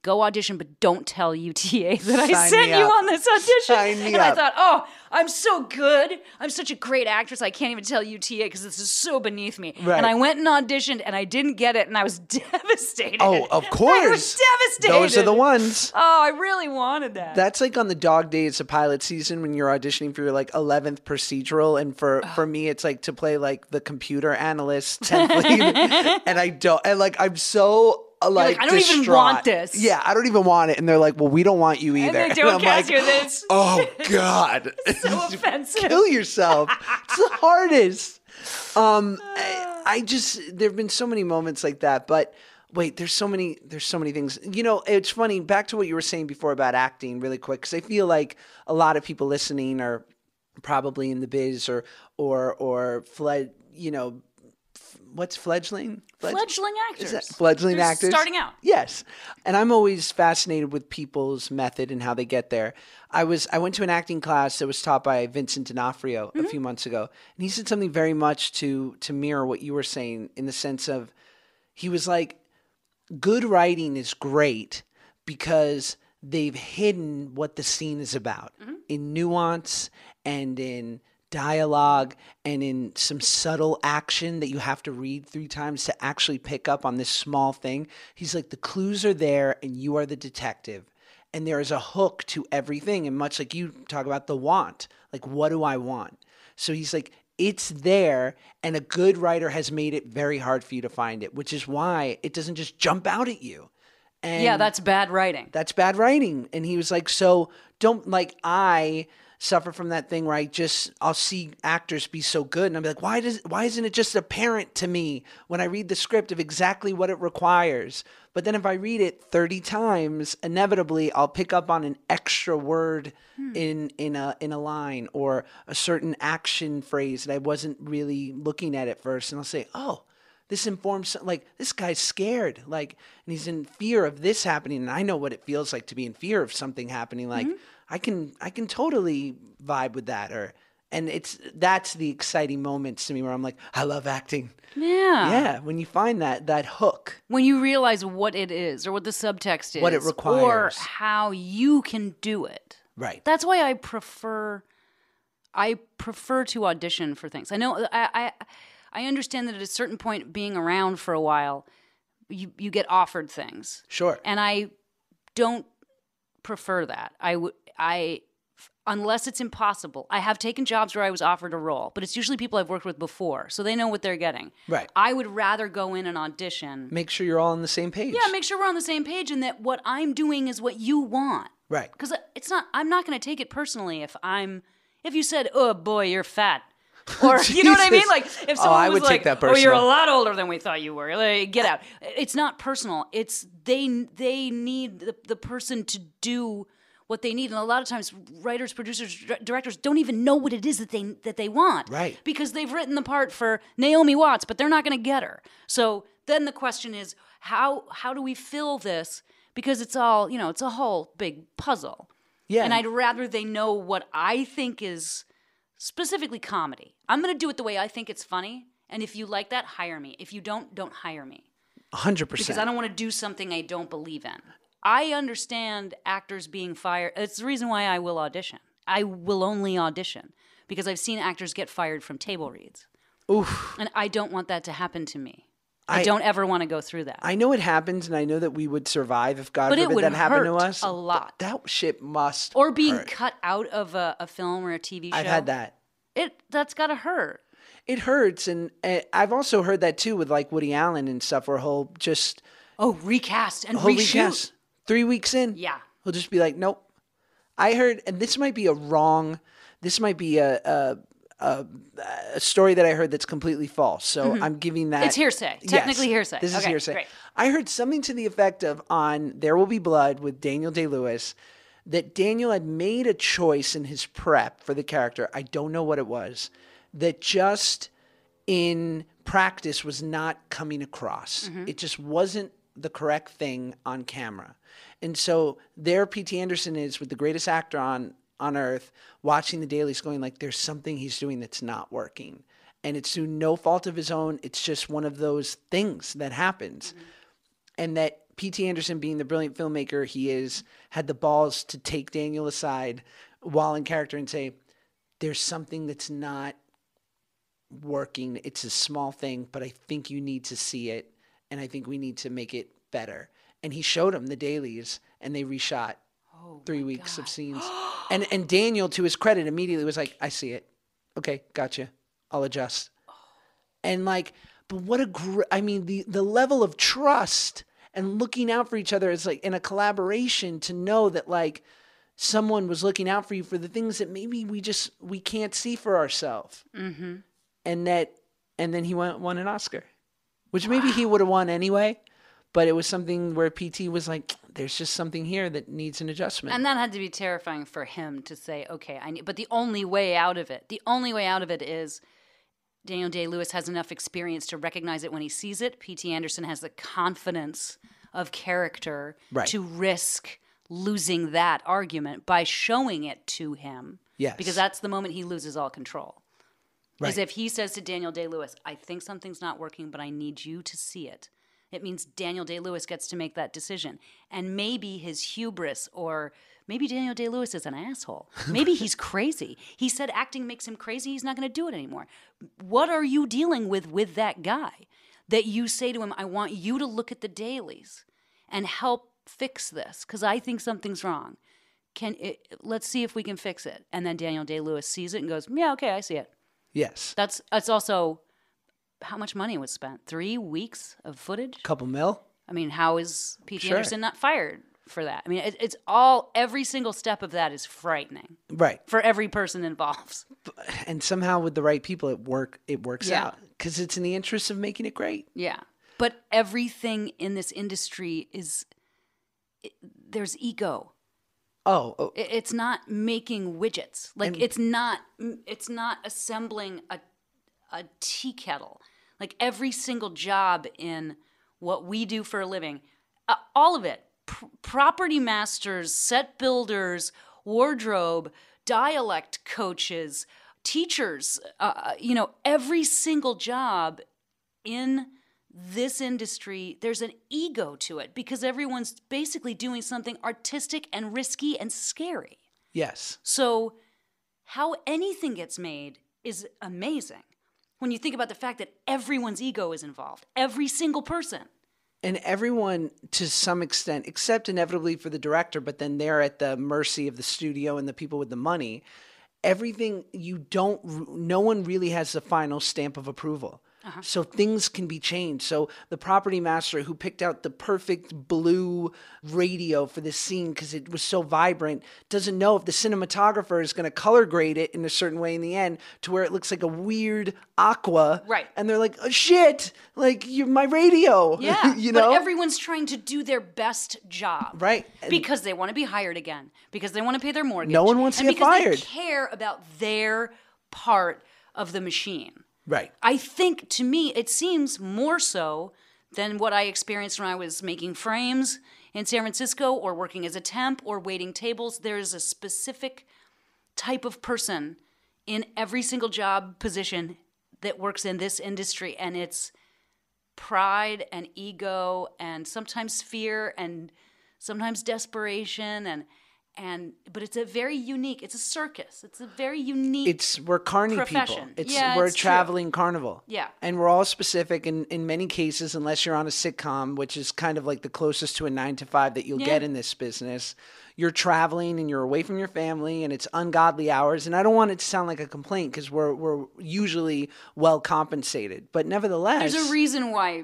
Go audition, but don't tell UTA that I sent you on this audition. Sign me and I up. thought, I'm so good. I'm such a great actress. I can't even tell UTA because this is so beneath me. Right. And I went and auditioned, and I didn't get it, and I was devastated. Oh, of course. I was devastated. Those are the ones. Oh, I really wanted that. That's like on the dog days of pilot season when you're auditioning for your like 11th procedural. And for me, it's like to play like the computer analyst 10th lead. And I don't. And like, I'm so like I don't even distraught. want this. Yeah, I don't even want it. And they're like, well, we don't want you either. And they don't I'm cast like, you this. oh, God. So offensive. Kill yourself. It's the hardest. I just, there have been so many moments like that, but wait, there's so many things. You know, it's funny, back to what you were saying before about acting really quick, because I feel like a lot of people listening are probably in the biz or what's fledgling? Fledgling actors. Is that fledgling They're actors? starting out. Yes. And I'm always fascinated with people's method and how they get there. I went to an acting class that was taught by Vincent D'Onofrio a few months ago. And he said something very much to mirror what you were saying, in the sense of, he was like, good writing is great because they've hidden what the scene is about in nuance and in dialogue and in some subtle action that you have to read 3 times to actually pick up on this small thing. He's like, the clues are there and you are the detective. And there is a hook to everything. And much like you talk about the want, like, what do I want? So he's like, it's there, and a good writer has made it very hard for you to find it, which is why it doesn't just jump out at you. And yeah, that's bad writing. That's bad writing. And he was like, so don't, like, I suffer from that thing where I'll see actors be so good and I'll be like, why isn't it just apparent to me when I read the script of exactly what it requires? But then if I read it 30 times, inevitably I'll pick up on an extra word in a line or a certain action phrase that I wasn't really looking at first. And I'll say, oh, this informs, like, this guy's scared, like, and he's in fear of this happening. And I know what it feels like to be in fear of something happening. Like, I can totally vibe with that. And that's the exciting moments to me where I'm like, I love acting. Yeah. Yeah. When you find that hook. When you realize what it is or what the subtext is. What it requires. Or how you can do it. Right. That's why I prefer to audition for things. I know I understand that at a certain point, being around for a while, you get offered things. Sure. And I don't prefer that. Unless it's impossible. I have taken jobs where I was offered a role, but it's usually people I've worked with before, so they know what they're getting. Right. I would rather go in and audition. Make sure you're all on the same page. Yeah, make sure we're on the same page and that what I'm doing is what you want. Right. Because I'm not going to take it personally if you said, oh boy, you're fat. Or, you know what I mean? Like, if someone I was would like, take that oh, you're a personal. lot older than we thought you were. Like, get out. It's not personal. It's they need the person to do what they need. And a lot of times writers, producers, directors don't even know what it is that they want. Right. Because they've written the part for Naomi Watts, but they're not going to get her. So then the question is, how do we fill this? Because it's all, it's a whole big puzzle. Yeah. And I'd rather they know what I think is specifically comedy. I'm going to do it the way I think it's funny. And if you like that, hire me. If you don't hire me. 100%. Because I don't want to do something I don't believe in. I understand actors being fired. It's the reason why I will audition. I will only audition because I've seen actors get fired from table reads. Oof. And I don't want that to happen to me. I don't ever want to go through that. I know it happens, and I know that we would survive if God But it forbid would that happened to hurt us. a lot. That shit must Or being hurt. cut out of a film or a TV show. I've had that. That's got to hurt. It hurts, and I've also heard that too with like Woody Allen and stuff, where he'll just Recast and reshoot. recast 3 weeks in. Yeah. He'll just be like, nope. I heard, and this might be a story that I heard that's completely false. So I'm giving that. It's hearsay. Technically hearsay. This is Okay, hearsay. great. I heard something to the effect of on There Will Be Blood with Daniel Day-Lewis that Daniel had made a choice in his prep for the character. I don't know what it was. That just in practice was not coming across. It just wasn't the correct thing on camera. And so there P.T. Anderson is with the greatest actor on earth watching the dailies going like, there's something he's doing that's not working. And it's through no fault of his own. It's just one of those things that happens. And that P.T. Anderson, being the brilliant filmmaker he is, had the balls to take Daniel aside while in character and say, there's something that's not working. It's a small thing, but I think you need to see it. And I think we need to make it better. And he showed him the dailies, and they reshot 3 weeks of scenes. And Daniel, to his credit, immediately was like, I see it. Okay, gotcha. I'll adjust. And like, but what the level of trust and looking out for each other is like in a collaboration to know that like someone was looking out for you for the things that maybe we can't see for ourselves. Mm-hmm. And then he won an Oscar, which maybe he would have won anyway. But it was something where PT was like, there's just something here that needs an adjustment. And that had to be terrifying for him to say, okay, but the only way out of it is Daniel Day-Lewis has enough experience to recognize it when he sees it. P.T. Anderson has the confidence of character to risk losing that argument by showing it to him. Yes. Because that's the moment he loses all control. Right. Is if he says to Daniel Day-Lewis, I think something's not working, but I need you to see it. It means Daniel Day-Lewis gets to make that decision. And maybe his hubris, or maybe Daniel Day-Lewis is an asshole. Maybe he's crazy. He said acting makes him crazy. He's not going to do it anymore. What are you dealing with that guy that you say to him, I want you to look at the dailies and help fix this because I think something's wrong. Let's see if we can fix it. And then Daniel Day-Lewis sees it and goes, yeah, okay, I see it. Yes. That's also how much money was spent. 3 weeks of footage? Couple mil. I mean, how is P.T. Sure. Anderson not fired for that? I mean, every single step of that is frightening. Right. For every person involved. And somehow with the right people, it works Yeah. out because it's in the interest of making it great. Yeah. But everything in this industry there's ego. Oh. It's not making widgets. Like it's not assembling a tea kettle. Like every single job in what we do for a living, all of it, property masters, set builders, wardrobe, dialect coaches, teachers, every single job in this industry, there's an ego to it because everyone's basically doing something artistic and risky and scary. Yes. So how anything gets made is amazing when you think about the fact that everyone's ego is involved, every single person. And everyone, to some extent, except inevitably for the director, but then they're at the mercy of the studio and the people with the money, everything no one really has the final stamp of approval. Uh-huh. So things can be changed. So the property master who picked out the perfect blue radio for this scene because it was so vibrant doesn't know if the cinematographer is going to color grade it in a certain way in the end to where it looks like a weird aqua. Right. And they're like, oh, shit, like my radio. Yeah. But everyone's trying to do their best job. Right. Because they want to be hired again. Because they want to pay their mortgage. No one wants to get fired. Because they care about their part of the machine. Right. I think, to me, it seems more so than what I experienced when I was making frames in San Francisco or working as a temp or waiting tables. There's a specific type of person in every single job position that works in this industry, and it's pride and ego and sometimes fear and sometimes desperation but it's a very unique, it's a circus. It's a very unique we're carny profession. people. We're a traveling carnival. Yeah. And we're all specific in many cases, unless you're on a sitcom, which is kind of like the closest to a 9-to-5 that you'll get in this business. You're traveling and you're away from your family and it's ungodly hours. And I don't want it to sound like a complaint because we're usually well compensated. But nevertheless, there's a reason why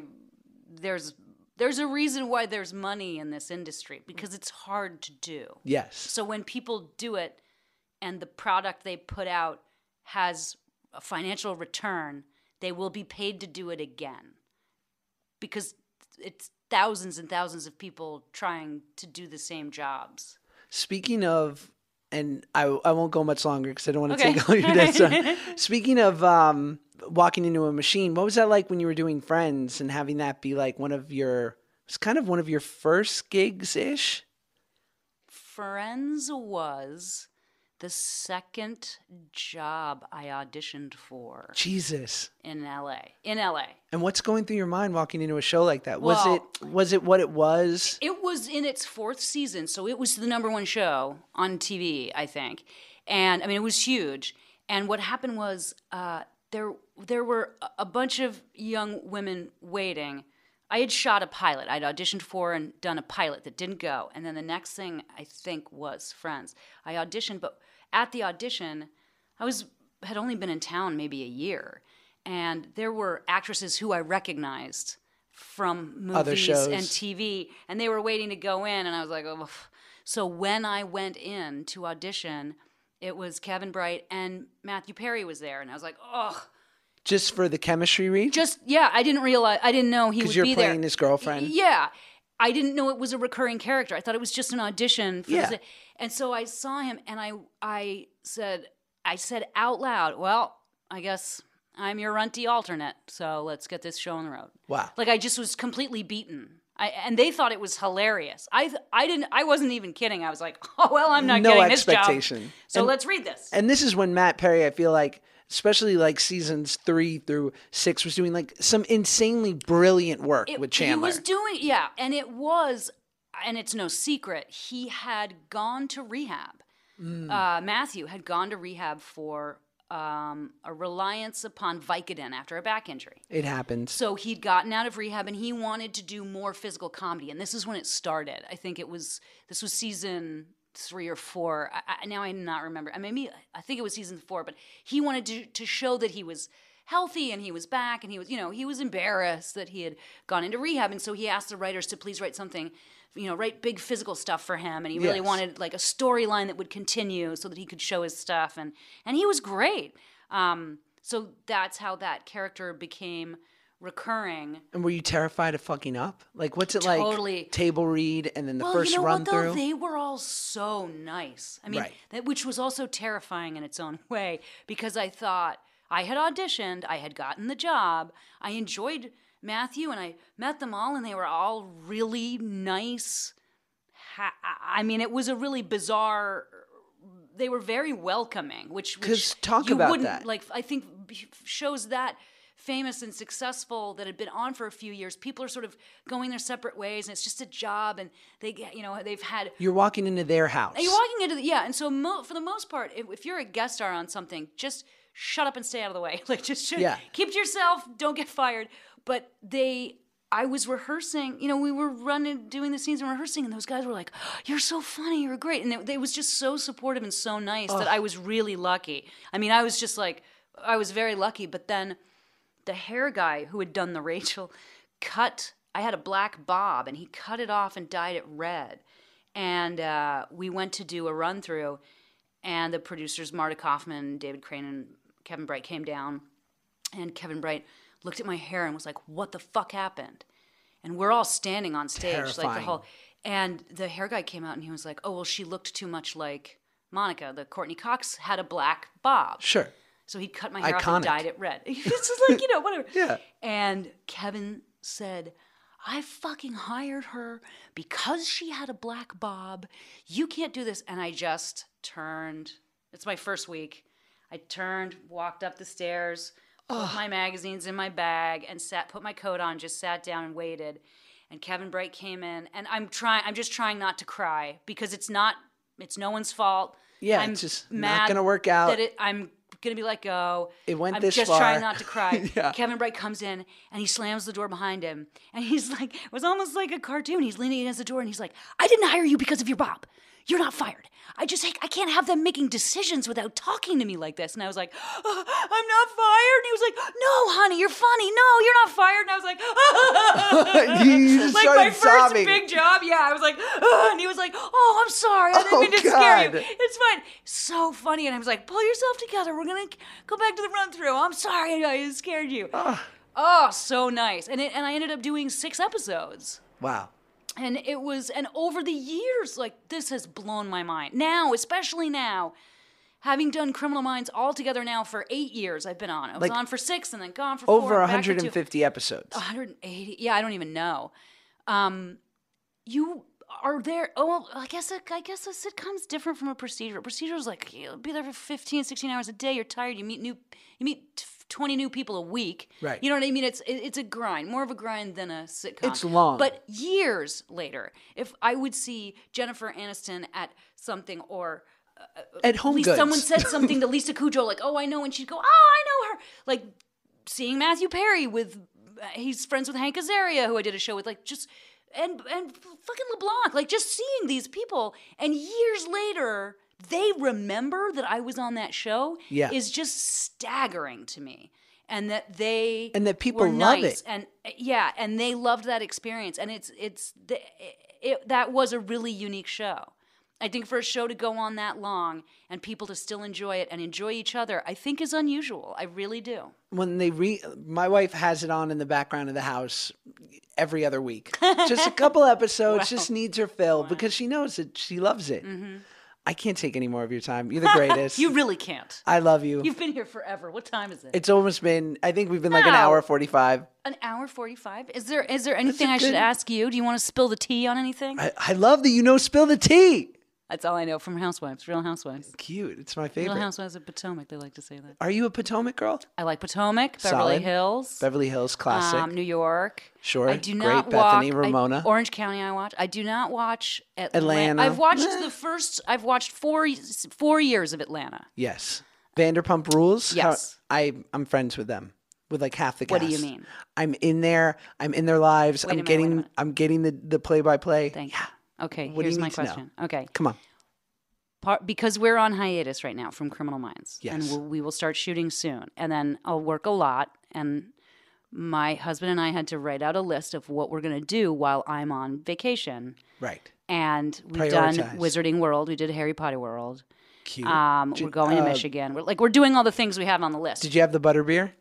there's money in this industry because it's hard to do. Yes. So when people do it and the product they put out has a financial return, they will be paid to do it again because it's thousands and thousands of people trying to do the same jobs. Speaking of, and I won't go much longer because I don't want to take all your time. Speaking of walking into a machine, what was that like when you were doing Friends and having that be like one of your first gigs-ish? Friends was the second job I auditioned for. Jesus. In LA. And what's going through your mind walking into a show like that? Was it what it was? It was in its 4th season, so it was the #1 show on TV, I think. And I mean, it was huge. And what happened was there were a bunch of young women waiting. I had shot a pilot. I'd auditioned for and done a pilot that didn't go. And then the next thing, I think, was Friends. I auditioned, but at the audition, had only been in town maybe a year. And there were actresses who I recognized from movies and TV. And they were waiting to go in. And I was like, oh. So when I went in to audition, it was Kevin Bright and Matthew Perry was there. And I was like, oh. Just for the chemistry read? I didn't know he would be there. Because you're playing his girlfriend? Yeah. I didn't know it was a recurring character. I thought it was just an audition. And so I saw him and I said out loud, well, I guess I'm your runty alternate. So let's get this show on the road. Wow. Like I just was completely beaten. And they thought it was hilarious. I wasn't even kidding. I was like, oh, well, I'm not getting this job. No expectation. So let's read this. And this is when Matt Perry, I feel like, especially like seasons 3 through 6, was doing like some insanely brilliant work with Chandler. He was doing, yeah, and it's no secret, he had gone to rehab. Matthew had gone to rehab for a reliance upon Vicodin after a back injury. It happened. So he'd gotten out of rehab and he wanted to do more physical comedy. And this is when it started. I think this was season 3 or 4. Now I do not remember. I think it was season 4, but he wanted to show that he was healthy and he was back and he was embarrassed that he had gone into rehab. And so he asked the writers to please write something, write big physical stuff for him. And he really wanted like a storyline that would continue so that he could show his stuff. And he was great. So that's how that character became recurring. And were you terrified of fucking up? Like, what's it Totally. like? Table read and then the first you know run what, though? through? They were all so nice. I mean, which was also terrifying in its own way because I thought I had auditioned, I had gotten the job, I enjoyed Matthew, and I met them all, and they were all really nice. It was a really bizarre. They were very welcoming, which talk you about wouldn't that. like. I think shows that famous and successful that had been on for a few years. People are sort of going their separate ways, and it's just a job, and they've had. You're walking into their house. You're walking into and so for the most part, if you're a guest star on something, just shut up and stay out of the way. Like just keep to yourself. Don't get fired. But I was rehearsing, we were doing the scenes and rehearsing, and those guys were like, oh, you're so funny, you're great. And they was just so supportive and so nice that I was really lucky. I was just like, I was very lucky. But then the hair guy who had done the Rachel I had a black bob, and he cut it off and dyed it red. And we went to do a run through, and the producers, Marta Kaufman, David Crane, and Kevin Bright came down, and Kevin Bright looked at my hair and was like, what the fuck happened? And we're all standing on stage. Terrifying. And the hair guy came out and he was like, oh, well, she looked too much like Monica. The Courtney Cox had a black bob. Sure. So he cut my hair Iconic. off and dyed it red. It's just like, whatever. Yeah. And Kevin said, I fucking hired her because she had a black bob. You can't do this. And I just turned. It's my first week. I turned, walked up the stairs, put my magazines in my bag, and put my coat on, just sat down and waited. And Kevin Bright came in, and I'm just trying not to cry because it's no one's fault. Yeah, I'm it's just mad not going to work out. That I'm going to be let go. It went I'm this just far. trying not to cry. Yeah. Kevin Bright comes in, and he slams the door behind him. And he's like, it was almost like a cartoon. He's leaning against the door, and he's like, I didn't hire you because of your bob. You're not fired. I can't have them making decisions without talking to me like this. And I was like, I'm not fired. And he was like, no, honey, you're funny. No, you're not fired. And I was like, You just like started my first sobbing. big job. Yeah, I was like, and he was like, oh, I'm sorry. I didn't mean to scare you. God. It's fine. So funny. And I was like, pull yourself together. We're going to go back to the run through. I'm sorry I scared you. Oh, so nice. And I ended up doing 6 episodes. Wow. And over the years, like, this has blown my mind. Now, especially now, having done Criminal Minds all together now for 8 years, I've been on. I was on for 6 and then gone for 4. Over 150 episodes. 180. Yeah, I don't even know. You are there. Oh, I guess a sitcom's different from a procedural. A procedural is like, you'll be there for 15, 16 hours a day. You're tired. You meet 20 new people a week. Right. You know what I mean? It's a grind, more of a grind than a sitcom. It's long. But years later, if I would see Jennifer Aniston at something or at Home Goods. Someone said something to Lisa Kudrow, like, oh, I know, and she'd go, oh, I know her. Like seeing Matthew Perry he's friends with Hank Azaria, who I did a show with, like just, and fucking LeBlanc, like just seeing these people, and years later, they remember that I was on that show is just staggering to me. And that people were love nice. it. And and they loved that experience. And that was a really unique show. I think for a show to go on that long and people to still enjoy it and enjoy each other, I think is unusual. I really do. When my wife has it on in the background of the house every other week. Just a couple episodes, just needs her fill because she knows it. She loves it. Mm-hmm. I can't take any more of your time. You're the greatest. You really can't. I love you. You've been here forever. What time is it? It's almost been, I think we've been like an hour 45. An hour 45? Is there anything I should ask you? Do you want to spill the tea on anything? I love that you know spill the tea. That's all I know from Housewives, Real Housewives. Cute. It's my favorite. Real Housewives of Potomac, they like to say that. Are you a Potomac girl? I like Potomac, Beverly Solid. Hills. Beverly Hills, classic. New York. Sure. I do not Great. watch Bethany, Ramona. Orange County. I watch. I do not watch Atlanta. I've watched I've watched 4 years of Atlanta. Yes. Vanderpump Rules. Yes. I'm friends with them. With like half the cast. What do you mean? I'm in there. I'm in their lives. Wait a minute. I'm getting the play by play. Thank you. Okay. What do Here's you my need to know? question. Okay. Come on. Because we're on hiatus right now from Criminal Minds. Yes. And we will start shooting soon. And then I'll work a lot. And my husband and I had to write out a list of what we're going to do while I'm on vacation. Right. And we've done Prioritize. Wizarding World. We did Harry Potter World. Cute. We're going to Michigan. We're doing all the things we have on the list. Did you have the butterbeer?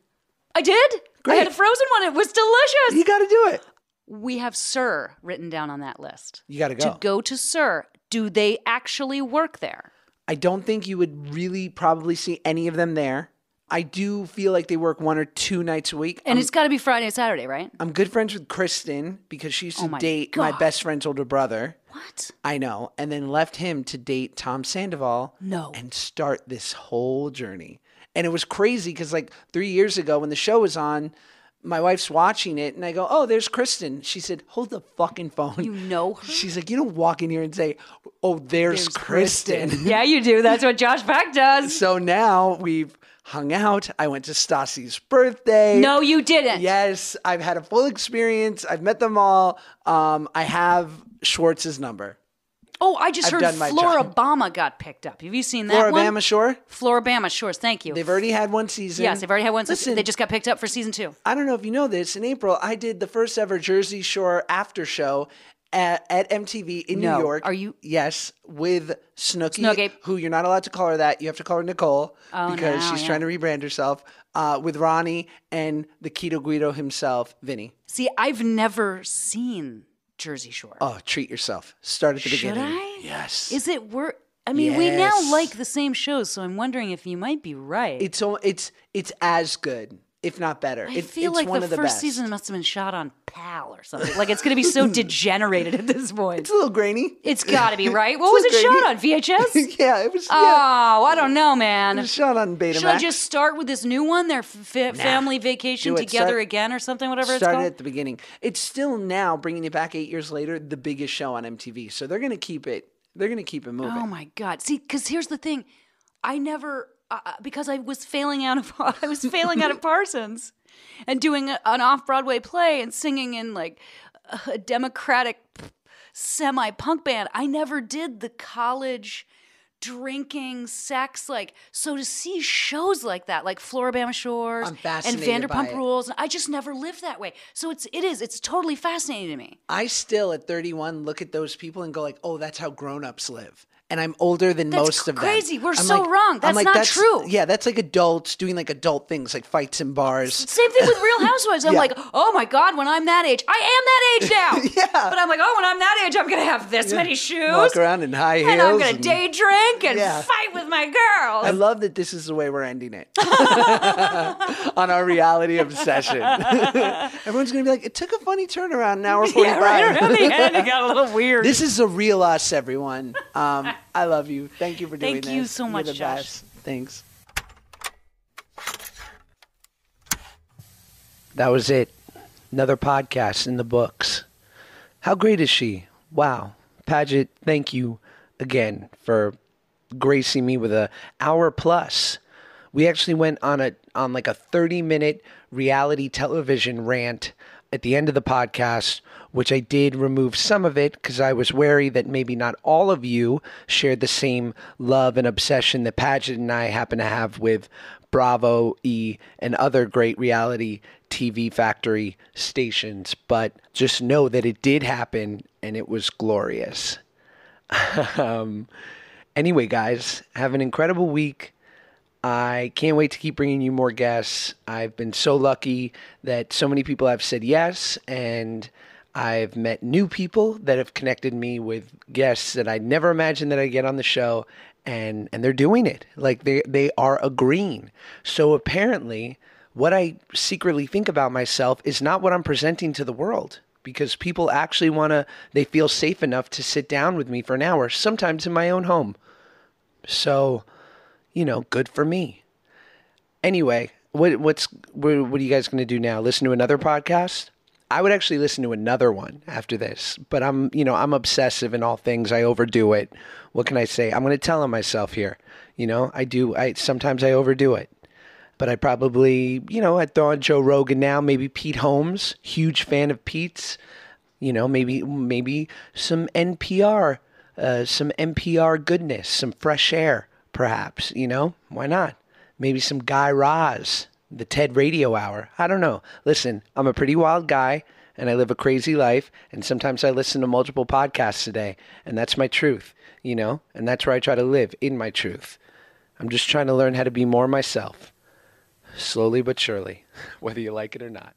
I did. Great. I had a frozen one. It was delicious. You got to do it. We have Sir written down on that list. You got to go. To go to Sir, do they actually work there? I don't think you would really probably see any of them there. I do feel like they work 1 or 2 nights a week. And it's got to be Friday and Saturday, right? I'm good friends with Kristen because she used to my date my God. best friend's older brother. What? I know. And then left him to date Tom Sandoval. No. And start this whole journey. And it was crazy because like 3 years ago when the show was on, my wife's watching it and I go, oh, there's Kristen. She said, hold the fucking phone. You know her? She's like, you don't walk in here and say, oh, there's Kristen. Yeah, you do. That's what Josh Peck does. So now we've hung out. I went to Stassi's birthday. No, you didn't. Yes, I've had a full experience. I've met them all. I have Schwartz's number. Oh, I just heard done my Floribama got picked up. Have you seen that Floribama one? Shore? Floribama Shores, thank you. They've already had one season. Yes, they've already had one season. Listen, They just got picked up for season 2. I don't know if you know this. In April, I did the first ever Jersey Shore after show at MTV in New York. Are you? Yes, with Snooki, Snooki. who you're not allowed to call her that. You have to call her Nicole because no, she's yeah. trying to rebrand herself. With Ronnie and the Keto Guido himself, Vinny. See, I've never seen Jersey Shore. Oh, treat yourself. Start at the Should beginning. I? Yes. Is it worth? I mean, we now Yes. like the same shows, so I'm wondering if you might be right. It's as good, if not better. I feel it's like one the of the first best. season must have been shot on PAL or something. Like it's going to be so degenerated at this point. It's a little grainy. It's got to be, right? What was it grainy. shot on? VHS? Yeah, it was. Oh, I don't know, man. It was shot on Betamax. Should I just start with this new one, their family vacation Do it. together Start- again or something, whatever it's Started called? at the beginning. It's still now bringing it back 8 years later, the biggest show on MTV. So they're going to keep it. They're going to keep it moving. Oh my God! See, because here's the thing, I never because I was failing out of Parsons, and doing an off-Broadway play and singing in like a democratic semi-punk band. I never did the college drinking, sex, like, so to see shows like that, like Floribama Shores I'm and fascinated by Vanderpump it. Rules, and I just never lived that way. So it's totally fascinating to me. I still, at 31, look at those people and go like, oh, that's how grown-ups live. And I'm older than That's most of them. crazy. We're I'm so like- wrong. I'm That's like, not true. Yeah, that's like adults doing like adult things, like fights in bars. Same thing with Real Housewives. I'm Yeah. like, oh my God, when I'm that age, I am that age now. Yeah. But I'm like, oh, when I'm that age, I'm going to have this many shoes. Walk around in high heels. and I'm going to day drink and Yeah. fight with my girls. I love that this is the way we're ending it. On our reality obsession. Everyone's going to be like, it took a funny turnaround, an hour 45. yeah, right around the end, it got a little weird. This is a real us, everyone. I love you. Thank you for doing Thank this. you so much, You're the Josh. best. Thanks. That was it. Another podcast in the books. How great is she? Wow. Paget, thank you again for gracing me with an hour plus. We actually went on like a 30-minute reality television rant at the end of the podcast, which I did remove some of it because I was wary that maybe not all of you shared the same love and obsession that Paget and I happen to have with Bravo, E, and other great reality TV factory stations. But just know that it did happen and it was glorious. Anyway, guys, have an incredible week. I can't wait to keep bringing you more guests. I've been so lucky that so many people have said yes, and I've met new people that have connected me with guests that I never imagined that I'd get on the show, and they're doing it. Like they are agreeing. So apparently, what I secretly think about myself is not what I'm presenting to the world. because people actually they feel safe enough to sit down with me for an hour, sometimes in my own home. So, good for me. Anyway, what are you guys going to do now? Listen to another podcast? I would actually listen to another one after this, but I'm obsessive in all things. I overdo it. What can I say? I'm going to tell on myself here. Sometimes I overdo it. But I probably, I'd throw on Joe Rogan now, maybe Pete Holmes, huge fan of Pete's, maybe some NPR goodness, some fresh air, perhaps, why not? Maybe some Guy Raz, the TED Radio Hour. I don't know. Listen, I'm a pretty wild guy and I live a crazy life. And sometimes I listen to multiple podcasts a day, and that's my truth, and that's where I try to live, in my truth. I'm just trying to learn how to be more myself. Slowly but surely, whether you like it or not.